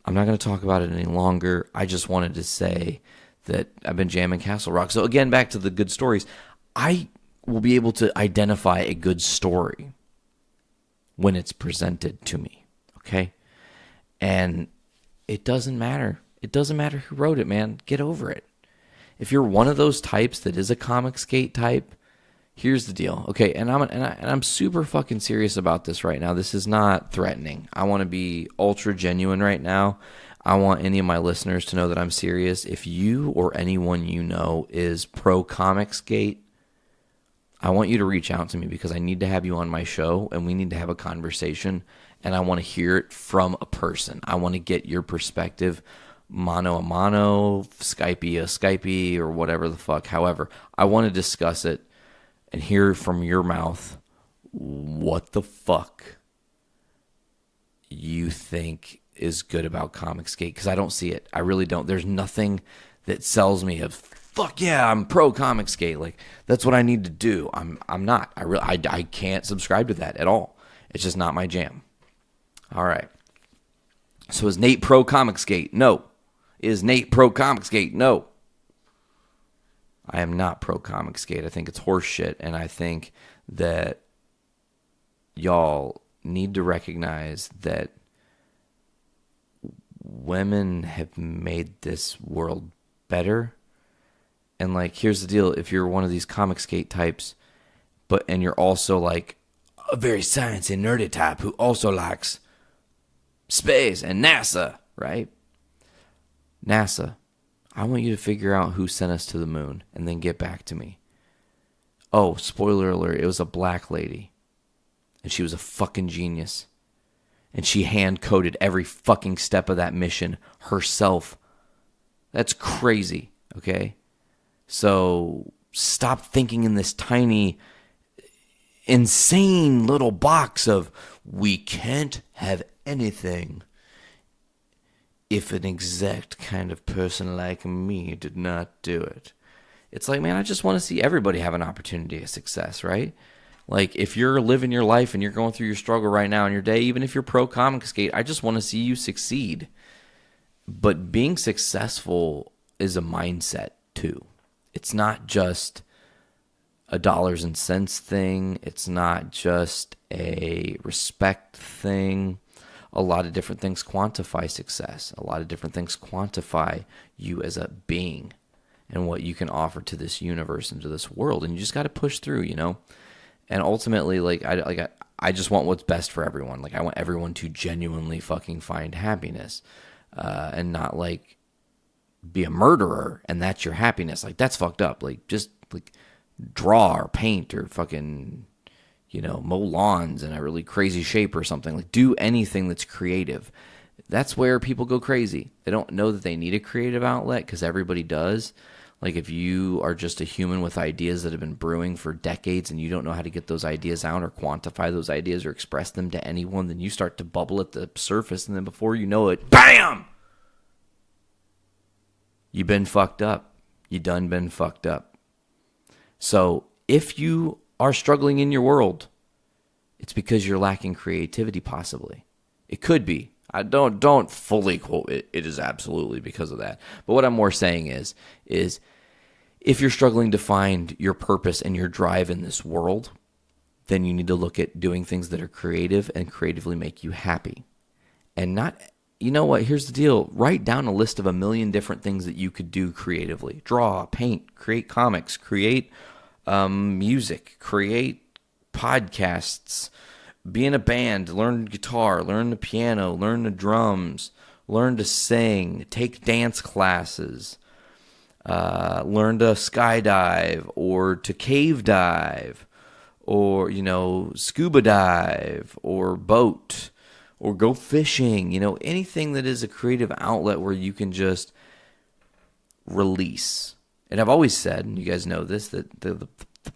I'm not going to talk about it any longer. I just wanted to say that I've been jamming Castle Rock. So again, back to the good stories. I will be able to identify a good story when it's presented to me, okay? And it doesn't matter. It doesn't matter who wrote it, man. Get over it. If you're one of those types that is a ComicsGate type, here's the deal. Okay, and I'm super fucking serious about this right now. This is not threatening. I want to be ultra genuine right now. I want any of my listeners to know that I'm serious. If you or anyone you know is pro ComicsGate, I want you to reach out to me because I need to have you on my show and we need to have a conversation and I want to hear it from a person. I want to get your perspective, mano a mano, Skypey, or whatever the fuck. However, I want to discuss it and hear from your mouth what the fuck you think is good about ComicsGate, because I don't see it. I really don't. There's nothing that sells me of fuck yeah, I'm pro ComicsGate. Like, that's what I need to do. I'm not. I can't subscribe to that at all. It's just not my jam. All right. So is Nate pro ComicsGate? No. Is Nate pro ComicsGate? No. I am not pro ComicsGate. I think it's horse shit, and I think that y'all need to recognize that women have made this world better. And like, here's the deal. If you're one of these ComicsGate types, and you're also like a very sciencey, nerdy type who also likes space and NASA, right? NASA, I want you to figure out who sent us to the moon and then get back to me. Oh, spoiler alert, it was a black lady. And she was a fucking genius. And she hand-coded every fucking step of that mission herself. That's crazy, okay? So stop thinking in this tiny, insane little box of, we can't have anything if an exact kind of person like me did not do it. It's like, man, I just want to see everybody have an opportunity of success, right? Like, if you're living your life and you're going through your struggle right now in your day, even if you're pro ComicsGate, I just want to see you succeed. But being successful is a mindset, too. It's not just a dollars and cents thing. It's not just a respect thing. A lot of different things quantify success. A lot of different things quantify you as a being and what you can offer to this universe and to this world. And you just got to push through, you know? And ultimately, I just want what's best for everyone. Like, I want everyone to genuinely fucking find happiness, and not like be a murderer and that's your happiness. Like, that's fucked up. Like, just like draw or paint or fucking, you know, mow lawns in a really crazy shape or something. Like, do anything that's creative. That's where people go crazy. They don't know that they need a creative outlet because everybody does. Like if you are just a human with ideas that have been brewing for decades and you don't know how to get those ideas out or quantify those ideas or express them to anyone, then you start to bubble at the surface, and then before you know it, BAM! You been fucked up. You done been fucked up. So if you are struggling in your world, it's because you're lacking creativity possibly. It could be. I don't fully quote it. It is absolutely because of that. But what I'm more saying is if you're struggling to find your purpose and your drive in this world, then you need to look at doing things that are creative and creatively make you happy. And not, you know what, here's the deal. Write down a list of 1 million different things that you could do creatively. Draw, paint, create comics, create music, create podcasts, be in a band, learn guitar, learn the piano, learn the drums, learn to sing, take dance classes, learn to skydive or to cave dive or, scuba dive or boat or go fishing, anything that is a creative outlet where you can just release. And I've always said, and you guys know this, that the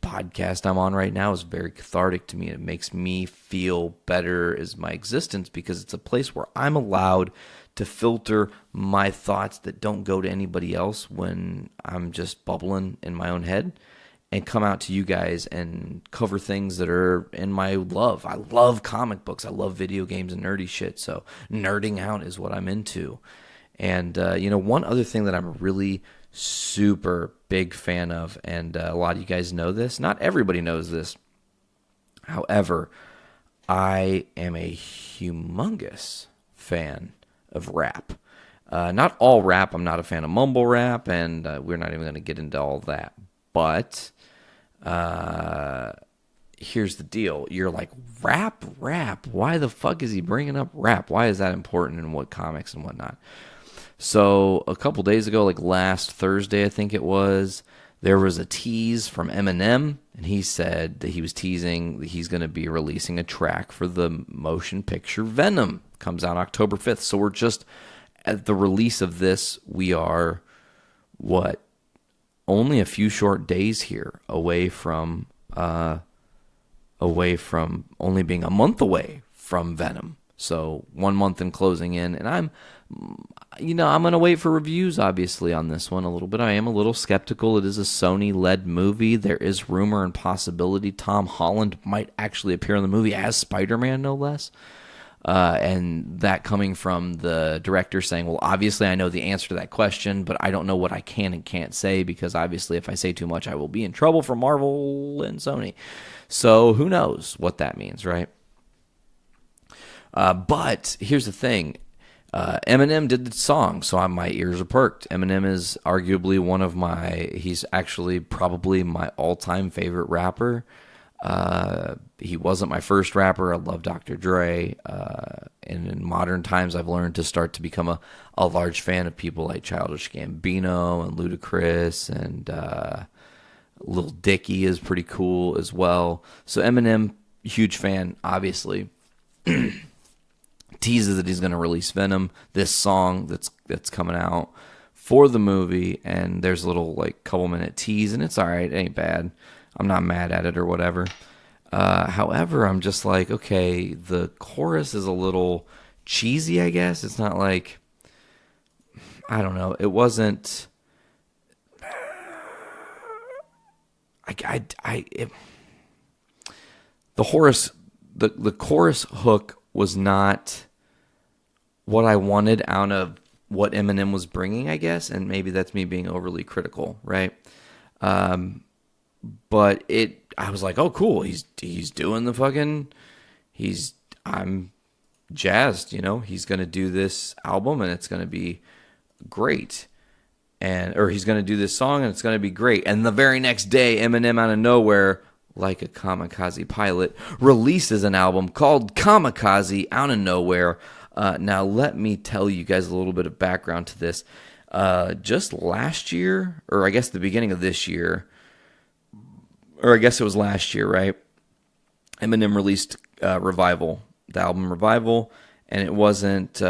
podcast I'm on right now is very cathartic to me. It makes me feel better as my existence because it's a place where I'm allowed to filter my thoughts that don't go to anybody else when I'm just bubbling in my own head and come out to you guys and cover things that are in my love. I love comic books. I love video games and nerdy shit. So nerding out is what I'm into. And, one other thing that I'm really super big fan of, and a lot of you guys know this. Not everybody knows this. However, I am a humongous fan of rap. Not all rap. I'm not a fan of mumble rap, and we're not even going to get into all that. But here's the deal. You're like, rap? Why the fuck is he bringing up rap? Why is that important in what comics and whatnot? So a couple days ago, like last Thursday, I think it was, there was a tease from Eminem, and he said that he was teasing that he's going to be releasing a track for the motion picture Venom. Comes out October 5th. So we're just at the release of this, we are, only a few short days here away from only being a month away from Venom. So 1 month and closing in, and I'm going to wait for reviews, obviously, on this one a little bit. I am a little skeptical. It is a Sony-led movie. There is rumor and possibility Tom Holland might actually appear in the movie as Spider-Man, no less. And that coming from the director saying, well, obviously I know the answer to that question, but I don't know what I can and can't say because obviously if I say too much, I will be in trouble for Marvel and Sony. So who knows what that means, right? But here's the thing. Eminem did the song, so my ears are perked. Eminem is arguably he's actually probably my all-time favorite rapper. He wasn't my first rapper. I love Dr. Dre. And in modern times, I've learned to start to become a large fan of people like Childish Gambino and Ludacris, and Lil Dicky is pretty cool as well. So Eminem, huge fan, obviously. Teases that he's going to release Venom, this song that's coming out for the movie, and there's a little couple minute tease, and it's all right, it ain't bad. I'm not mad at it or whatever. However, I'm just like, okay, the chorus is a little cheesy, I guess. It's not like, I don't know. It wasn't. The chorus hook was not what I wanted out of what Eminem was bringing, I guess, and maybe that's me being overly critical, right? But I was like, oh, cool, he's doing the fucking, I'm jazzed, he's going to do this album and it's going to be great. Or he's going to do this song and it's going to be great. And the very next day, Eminem out of nowhere, like a Kamikaze pilot, releases an album called Kamikaze out of nowhere. Now, let me tell you guys a little bit of background to this. Just last year, or I guess the beginning of this year, or I guess it was last year, right? Eminem released Revival, the album Revival, and it wasn't.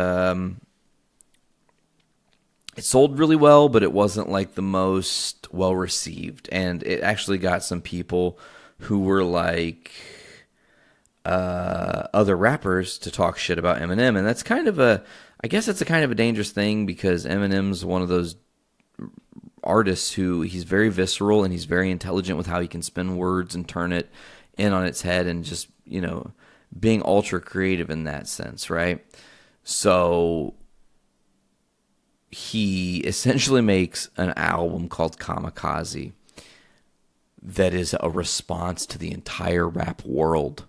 It sold really well, but it wasn't like the most well received, and it actually got some people who were like other rappers to talk shit about Eminem, and that's kind of I guess it's a kind of a dangerous thing because Eminem's one of those artists who he's very visceral and he's very intelligent with how he can spin words and turn it in on its head and just, being ultra creative in that sense, right? So he essentially makes an album called Kamikaze that is a response to the entire rap world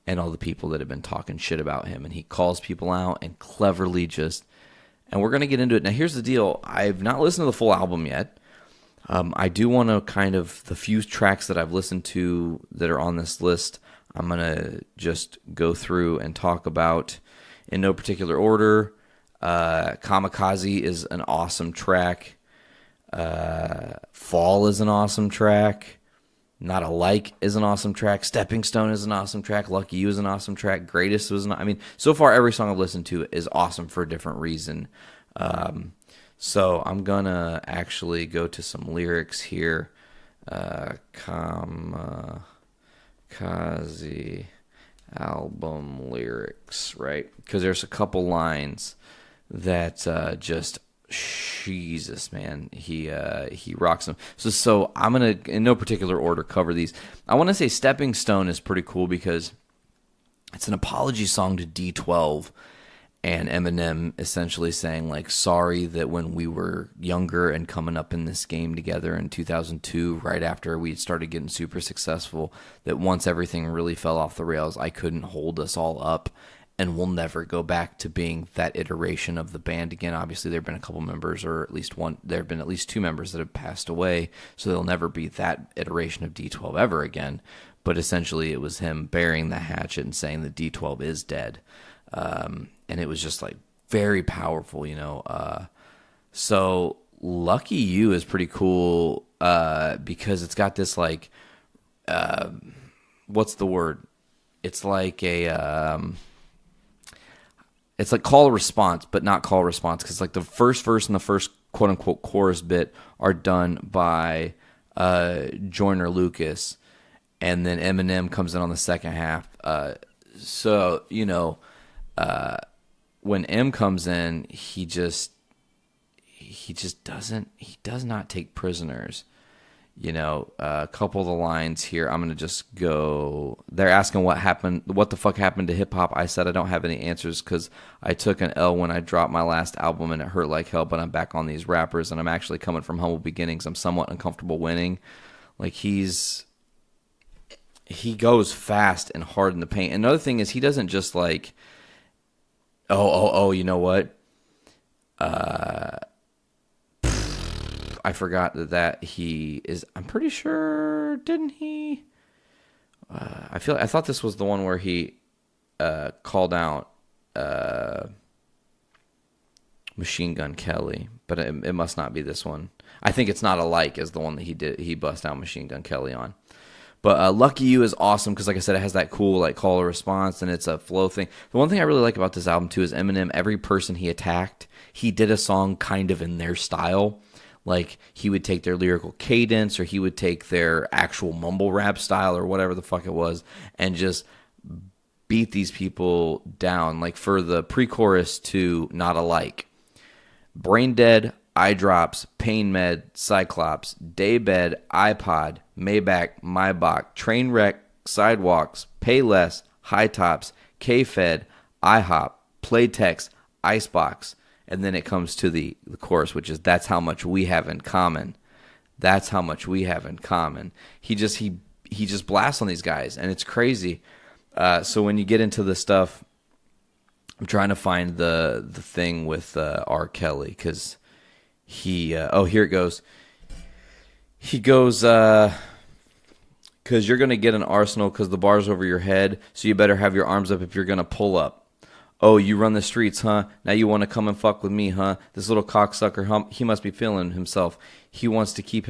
and all the people that have been talking shit about him. And he calls people out and cleverly and we're going to get into it. Now, here's the deal. I've not listened to the full album yet. I do want to the few tracks that I've listened to that are on this list, I'm going to just go through and talk about in no particular order. Kamikaze is an awesome track. Fall is an awesome track. Not Alike is an awesome track. Stepping Stone is an awesome track. Lucky You is an awesome track. Greatest was so far every song I've listened to is awesome for a different reason. So I'm going to actually go to some lyrics here. Kamikaze album lyrics, right? Because there's a couple lines that Jesus, man, he rocks them. So I'm gonna, in no particular order, cover these. I want to say Stepping Stone is pretty cool because it's an apology song to D12 and Eminem essentially saying like, sorry that when we were younger and coming up in this game together in 2002, right after we started getting super successful, that once everything really fell off the rails, I couldn't hold us all up. And we'll never go back to being that iteration of the band again. Obviously, there have been a couple members, or at least one. There have been at least two members that have passed away, so there'll never be that iteration of D12 ever again. But essentially, it was him burying the hatchet and saying that D12 is dead, and it was just like very powerful, So Lucky You is pretty cool because it's got this like, what's the word? It's like a it's like call response, but not call response, because like the first verse and the first quote unquote chorus bit are done by Joyner Lucas, and then Eminem comes in on the second half. When M comes in, he does not take prisoners. A couple of the lines here, I'm going to just go. They're asking what the fuck happened to hip hop. I said I don't have any answers because I took an L when I dropped my last album and it hurt like hell, but I'm back on these rappers and I'm actually coming from humble beginnings. I'm somewhat uncomfortable winning. Like he goes fast and hard in the paint. Another thing is he doesn't just like, you know what? I forgot that he is. I'm pretty sure, didn't he? I thought this was the one where he called out Machine Gun Kelly, but it must not be this one. I think it's Not Alike is the one that he bust out Machine Gun Kelly on. But Lucky You is awesome because, like I said, it has that cool like call or response, and it's a flow thing. The one thing I really like about this album too is Eminem. Every person he attacked, he did a song kind of in their style. Like, he would take their lyrical cadence, or he would take their actual mumble rap style, or whatever the fuck it was, and just beat these people down. Like, for the pre-chorus to Not Alike, Brain Dead, Eye Drops, Pain Med, Cyclops, Daybed, iPod, Maybach, Maybach, Trainwreck, Sidewalks, Payless, High Tops, K-Fed, IHOP, Playtex, Icebox. And then it comes to the chorus, which is that's how much we have in common. That's how much we have in common. He just blasts on these guys, and it's crazy. So when you get into the stuff, I'm trying to find the thing with R. Kelly, because here it goes. He goes, because you're going to get an arsenal because the bar's over your head, so you better have your arms up if you're going to pull up. Oh, you run the streets, huh? Now you want to come and fuck with me, huh? This little cocksucker, he must be feeling himself. He wants to keep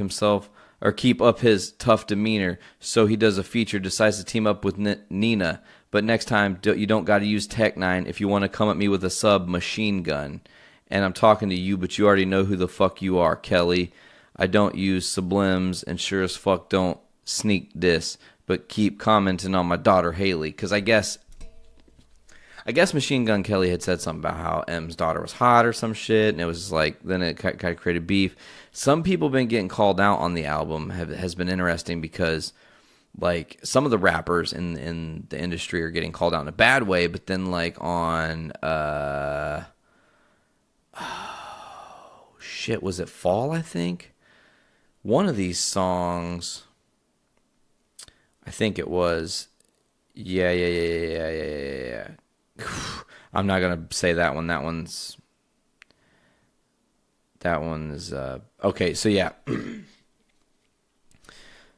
up his tough demeanor, so he does a feature, decides to team up with Nina. but next time you don't got to use Tech 9 if you want to come at me with a submachine gun. And I'm talking to you, but you already know who the fuck you are, Kelly. I don't use sublims and sure as fuck don't sneak diss, but keep commenting on my daughter Haley, because I guess Machine Gun Kelly had said something about how M's daughter was hot or some shit, and it was like, then it kind of created beef. Some people have been getting called out on the album. Has been interesting because, like, some of the rappers in the industry are getting called out in a bad way, but then, like, on, was it Fall, I think? One of these songs, I think it was, yeah. I'm not going to say that one. That one's okay, so yeah.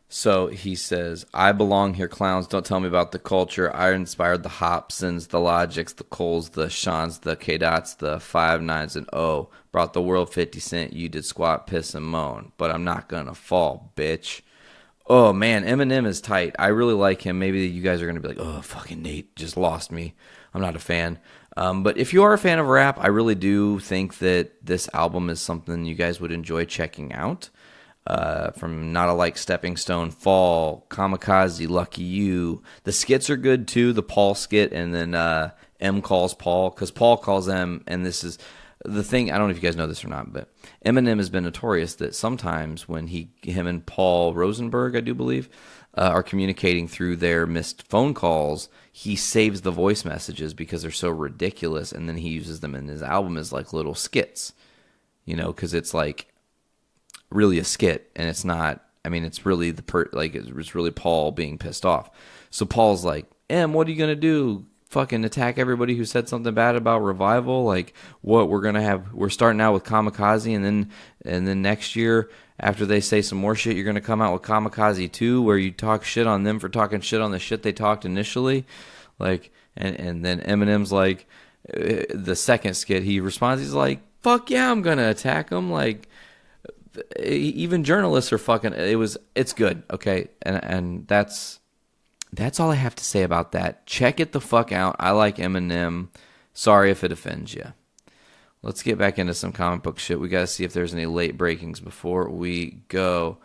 So he says, I belong here, clowns. Don't tell me about the culture. I inspired the Hobsons, the Logics, the Coles, the Seans, the K-Dots, the 5 9s, and O. Brought the world 50 Cent. You did squat, piss, and moan. But I'm not going to fall, bitch. Oh, man, Eminem is tight. I really like him. Maybe you guys are going to be like, oh, fucking Nate just lost me. I'm not a fan. But if you are a fan of rap, I really do think that this album is something you guys would enjoy checking out. From Not Alike, Stepping Stone, Fall, Kamikaze, Lucky You. The skits are good too, the Paul skit, and then M calls Paul, because Paul calls M, and this is the thing, I don't know if you guys know this or not, but Eminem has been notorious that sometimes when him and Paul Rosenberg, I do believe, are communicating through their missed phone calls, he saves the voice messages because they're so ridiculous, and then he uses them in his album as like little skits, because it's like really a skit, and it's not, it's really it's really Paul being pissed off. So Paul's like, what are you gonna do? Fucking attack everybody who said something bad about Revival? Like, what we're starting out with Kamikaze, and then next year, after they say some more shit, you're gonna come out with Kamikaze 2, where you talk shit on them for talking shit on the shit they talked initially, like, and then Eminem's like, the second skit, he responds, he's like, fuck yeah, I'm gonna attack them, like, even journalists are fucking, it's good, okay, and that's all I have to say about that. Check it the fuck out. I like Eminem. Sorry if it offends you. Let's get back into some comic book shit. We gotta see if there's any late breakings before we go.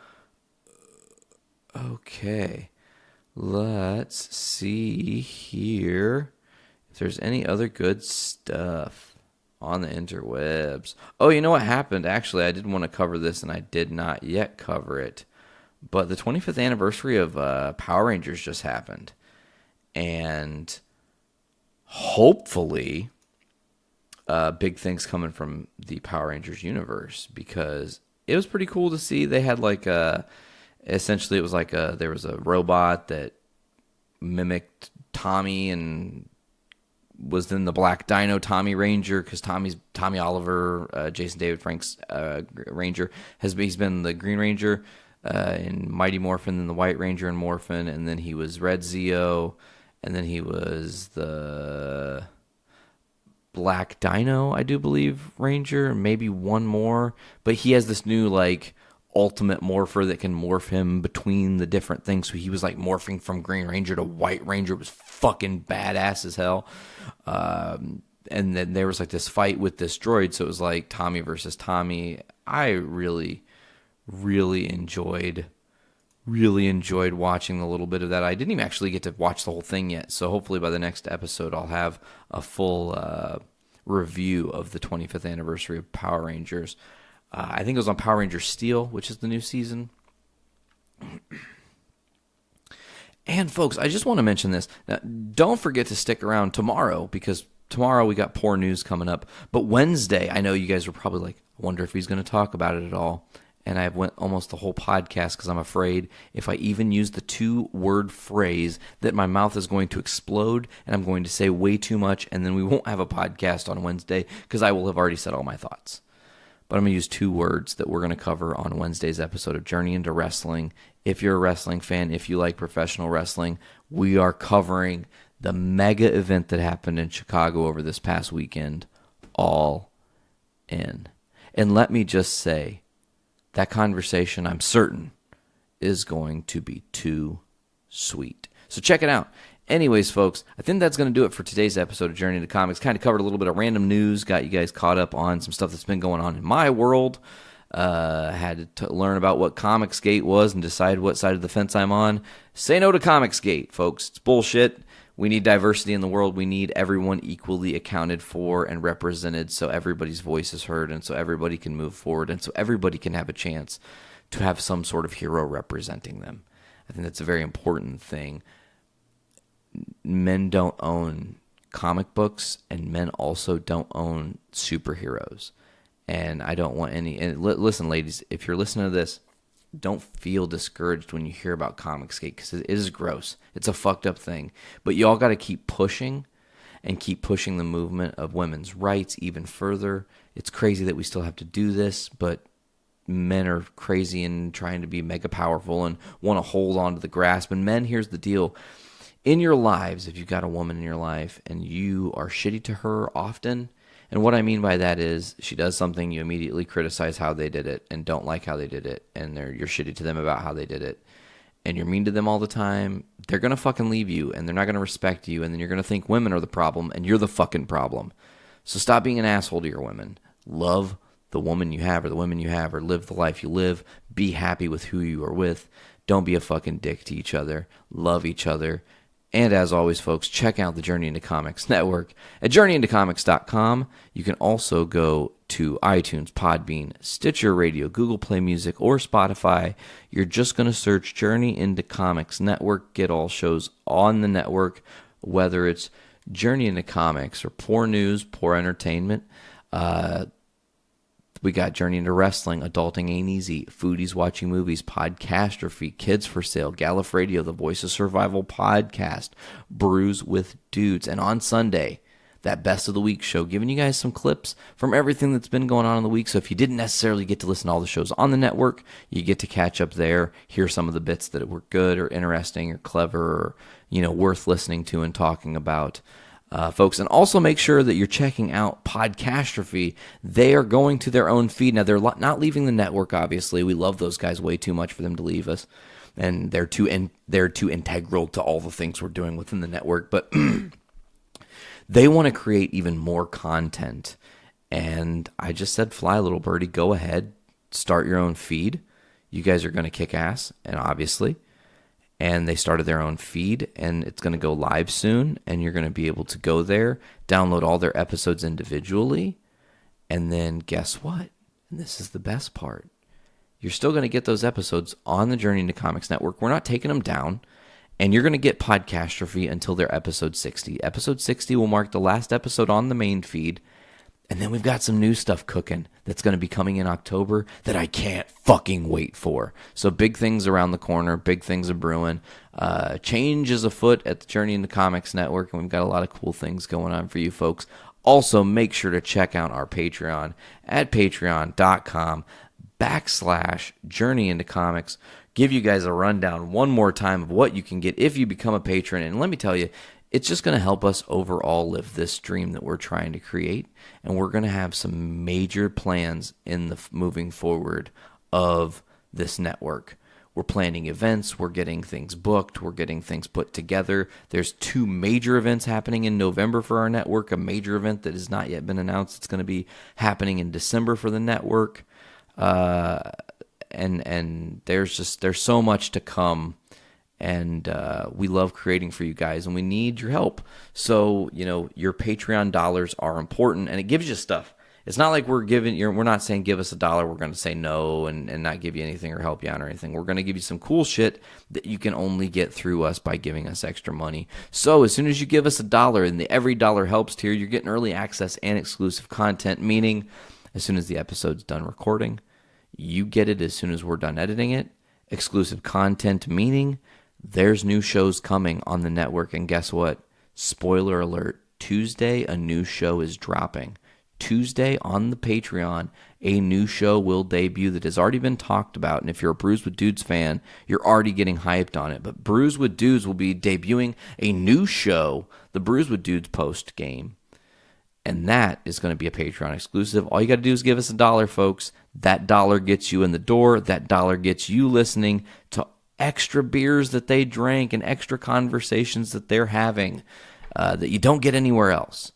Okay, let's see here if there's any other good stuff on the interwebs. Oh, you know what happened? Actually, I did want to cover this, and I did not yet cover it. But the 25th anniversary of Power Rangers just happened. And hopefully, big things coming from the Power Rangers universe. Because it was pretty cool to see. They had like essentially it was like there was a robot that mimicked Tommy and was then the Black Dino Tommy Ranger, because Tommy Oliver, Jason David Frank's Ranger, he's been the Green Ranger in Mighty Morphin, then the White Ranger in Morphin, and then he was Red Zeo, and then he was the Black Dino, I do believe, Ranger, maybe one more, but he has this new like ultimate morpher that can morph him between the different things. So he was like morphing from Green Ranger to White Ranger. It was fucking badass as hell. And then there was like this fight with this droid. So it was like Tommy versus Tommy. I really enjoyed watching a little bit of that. I didn't even actually get to watch the whole thing yet. So hopefully by the next episode, I'll have a full review of the 25th anniversary of Power Rangers. I think it was on Power Rangers Steel, which is the new season. And folks, I just want to mention this. Now, don't forget to stick around tomorrow, because tomorrow we got poor news coming up. But Wednesday, I know you guys were probably like, I wonder if he's going to talk about it at all. And I went almost the whole podcast because I'm afraid if I even use the 2-word phrase that my mouth is going to explode and I'm going to say way too much, and then we won't have a podcast on Wednesday because I will have already said all my thoughts. But I'm going to use 2 words that we're going to cover on Wednesday's episode of Journey into Wrestling. If you're a wrestling fan, if you like professional wrestling, we are covering the mega event that happened in Chicago over this past weekend, All In. And let me just say, that conversation, I'm certain, is going to be too sweet. So check it out. Anyways, folks, I think that's going to do it for today's episode of Journey into Comics. Kind of covered a little bit of random news, got you guys caught up on some stuff that's been going on in my world. Had to learn about what ComicsGate was and decide what side of the fence I'm on. Say no to ComicsGate, folks. It's bullshit. We need diversity in the world. We need everyone equally accounted for and represented so everybody's voice is heard and so everybody can move forward and so everybody can have a chance to have some sort of hero representing them. I think that's a very important thing. Men don't own comic books, and men also don't own superheroes. And I don't want any... And listen, ladies, if you're listening to this, don't feel discouraged when you hear about ComicsGate, because it is gross. It's a fucked up thing. But you all got to keep pushing and keep pushing the movement of women's rights even further. It's crazy that we still have to do this, but men are crazy and trying to be mega powerful and want to hold on to the grasp. And men, here's the deal. In your lives, if you've got a woman in your life and you are shitty to her often, and what I mean by that is she does something, you immediately criticize how they did it and don't like how they did it, and you're shitty to them about how they did it, and you're mean to them all the time, they're going to fucking leave you, and they're not going to respect you, and then you're going to think women are the problem, and you're the fucking problem. So stop being an asshole to your women. Love the woman you have or the women you have, or live the life you live. Be happy with who you are with. Don't be a fucking dick to each other. Love each other. And as always, folks, check out the Journey into Comics Network at journeyintocomics.com. You can also go to iTunes, Podbean, Stitcher Radio, Google Play Music, or Spotify. You're just going to search Journey into Comics Network. Get all shows on the network, whether it's Journey into Comics or Poor News, Poor Entertainment. We got Journey into Wrestling, Adulting Ain't Easy, Foodies Watching Movies, Podcastrophe, Kids for Sale, Gallif Radio, The Voice of Survival Podcast, Brews with Dudes, and on Sunday, that Best of the Week show, giving you guys some clips from everything that's been going on in the week. So if you didn't necessarily get to listen to all the shows on the network, you get to catch up there, hear some of the bits that were good or interesting or clever or, worth listening to and talking about. Folks, and also make sure that you're checking out Podcastrophe. They are going to their own feed. Now, they're not leaving the network, obviously. We love those guys way too much for them to leave us. And they're too integral to all the things we're doing within the network. But they want to create even more content. And I just said, fly, little birdie, go ahead, start your own feed. You guys are going to kick ass, and obviously. And they started their own feed, and it's going to go live soon, and you're going to be able to go there, download all their episodes individually, and then guess what? And this is the best part. You're still going to get those episodes on the Journey into Comics Network. We're not taking them down, and you're going to get Podcastrophe until their episode 60. Episode 60 will mark the last episode on the main feed, and then we've got some new stuff cooking that's going to be coming in October that I can't fucking wait for. So big things around the corner, big things are brewing. Change is afoot at the Journey into Comics Network, and we've got a lot of cool things going on for you folks. Also, make sure to check out our Patreon at patreon.com/Journey into Comics. Give you guys a rundown one more time of what you can get if you become a patron. And let me tell you, it's just going to help us overall live this dream that we're trying to create. And we're going to have some major plans in the moving forward of this network. We're planning events. We're getting things booked. We're getting things put together. There's 2 major events happening in November for our network. A major event that has not yet been announced. It's going to be happening in December for the network. And there's so much to come. And we love creating for you guys, and we need your help. So, your Patreon dollars are important, and it gives you stuff. It's not like we're not saying give us $1, we're going to say no and not give you anything or help you out or anything. We're going to give you some cool shit that you can only get through us by giving us extra money. So as soon as you give us $1, and the every dollar helps tier, you're getting early access and exclusive content, meaning as soon as the episode's done recording, you get it as soon as we're done editing it. Exclusive content, meaning there's new shows coming on the network, and guess what? Spoiler alert, Tuesday, a new show is dropping. Tuesday on the Patreon, a new show will debut that has already been talked about, and if you're a Brews with Dudes fan, you're already getting hyped on it. But Brews with Dudes will be debuting a new show, the Brews with Dudes post game, and that is going to be a Patreon exclusive. All you got to do is give us $1, folks. That dollar gets you in the door. That dollar gets you listening to extra beers that they drank and extra conversations that they're having that you don't get anywhere else.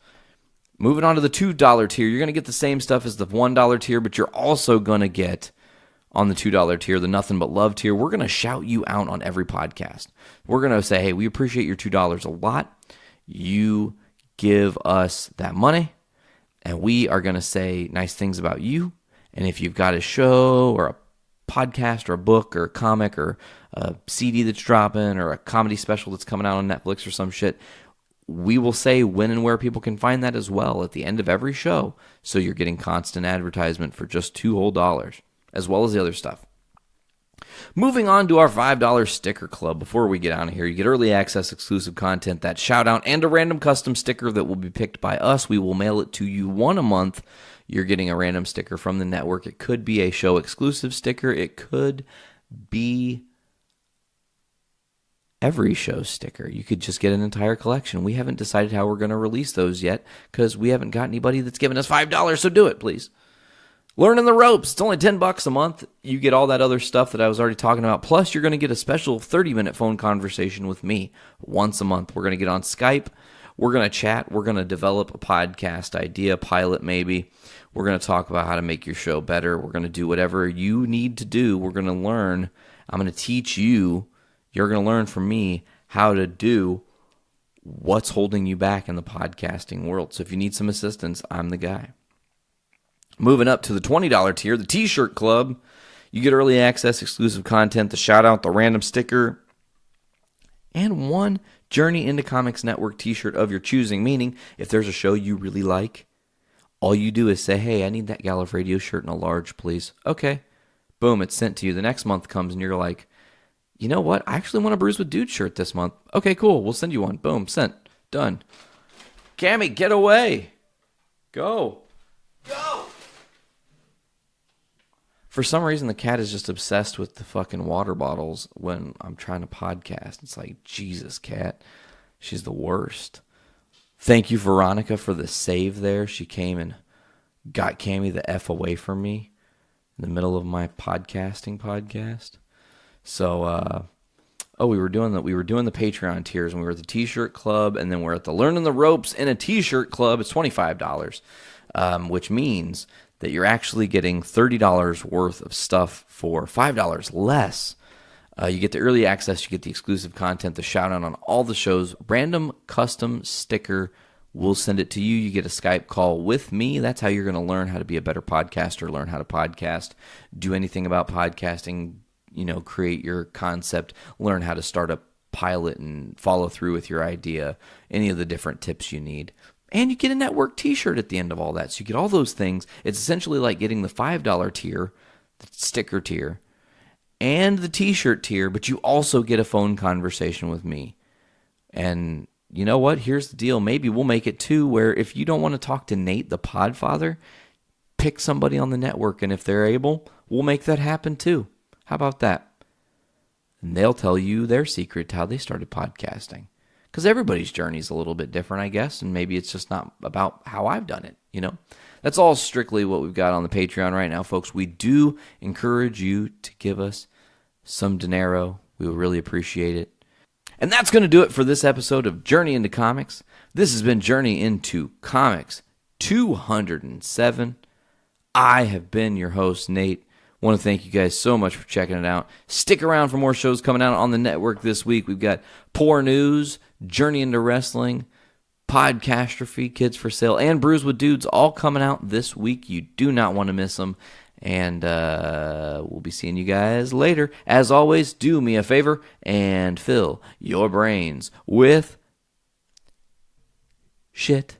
Moving on to the $2 tier, you're going to get the same stuff as the $1 tier, but you're also going to get on the $2 tier, the Nothing But Love tier. We're going to shout you out on every podcast. We're going to say, hey, we appreciate your $2 a lot. You give us that money, and we are going to say nice things about you. And if you've got a show or a podcast or a book or a comic or a CD that's dropping or a comedy special that's coming out on Netflix or some shit, we will say when and where people can find that as well at the end of every show. So you're getting constant advertisement for just $2 whole, as well as the other stuff. Moving on to our $5 sticker club. Before we get out of here, you get early access, exclusive content, that shout out, and a random custom sticker that will be picked by us. We will mail it to you one a month. You're getting a random sticker from the network. It could be a show exclusive sticker. It could be every show sticker. You could just get an entire collection. We haven't decided how we're going to release those yet because we haven't got anybody that's given us $5, so do it, please. Learning the ropes. It's only $10 a month. You get all that other stuff that I was already talking about. Plus, you're going to get a special 30-minute phone conversation with me once a month. We're going to get on Skype. We're going to chat. We're going to develop a podcast idea, pilot maybe. We're going to talk about how to make your show better. We're going to do whatever you need to do. We're going to learn. I'm going to teach you. You're going to learn from me how to do what's holding you back in the podcasting world. So if you need some assistance, I'm the guy. Moving up to the $20 tier, the T-shirt club. You get early access, exclusive content, the shout-out, the random sticker, and one Journey into Comics Network T-shirt of your choosing. Meaning, if there's a show you really like, all you do is say, hey, I need that Gallop Radio shirt in a large, please. Okay. Boom, it's sent to you. The next month comes, and you're like, you know what? I actually want a Brews with Dude shirt this month. Okay, cool. We'll send you one. Boom, sent. Done. Cammy, get away. Go. Go. For some reason, the cat is just obsessed with the fucking water bottles when I'm trying to podcast. It's like, Jesus, cat. She's the worst. Thank you, Veronica, for the save there. She came and got Cammy the F away from me in the middle of my podcast. So, we were doing the Patreon tiers, and we were at the T-shirt club, and then we're at the Learning the Ropes in a T-shirt club. It's $25, which means that you're actually getting $30 worth of stuff for $5 less. You get the early access, you get the exclusive content, the shout out on all the shows, random custom sticker. We'll send it to you. You get a Skype call with me. That's how you're going to learn how to be a better podcaster, learn how to podcast, do anything about podcasting. Create your concept, learn how to start a pilot and follow through with your idea, any of the different tips you need. And you get a network T-shirt at the end of all that. So you get all those things. It's essentially like getting the $5 tier, the sticker tier, and the T-shirt tier, but you also get a phone conversation with me. And you know what? Here's the deal. Maybe we'll make it too, where if you don't want to talk to Nate, the Podfather, pick somebody on the network, and if they're able, we'll make that happen too. How about that? And they'll tell you their secret to how they started podcasting. Because everybody's journey is a little bit different, I guess, and maybe it's just not about how I've done it, That's all strictly what we've got on the Patreon right now, folks. We do encourage you to give us some dinero. We would really appreciate it. And that's going to do it for this episode of Journey into Comics. This has been Journey into Comics 207. I have been your host, Nate. I want to thank you guys so much for checking it out. Stick around for more shows coming out on the network this week. We've got Poor News, Journey into Wrestling, Podcastrophe, Kids for Sale, and Brews with Dudes all coming out this week. You do not want to miss them. And we'll be seeing you guys later. As always, do me a favor and fill your brains with shit.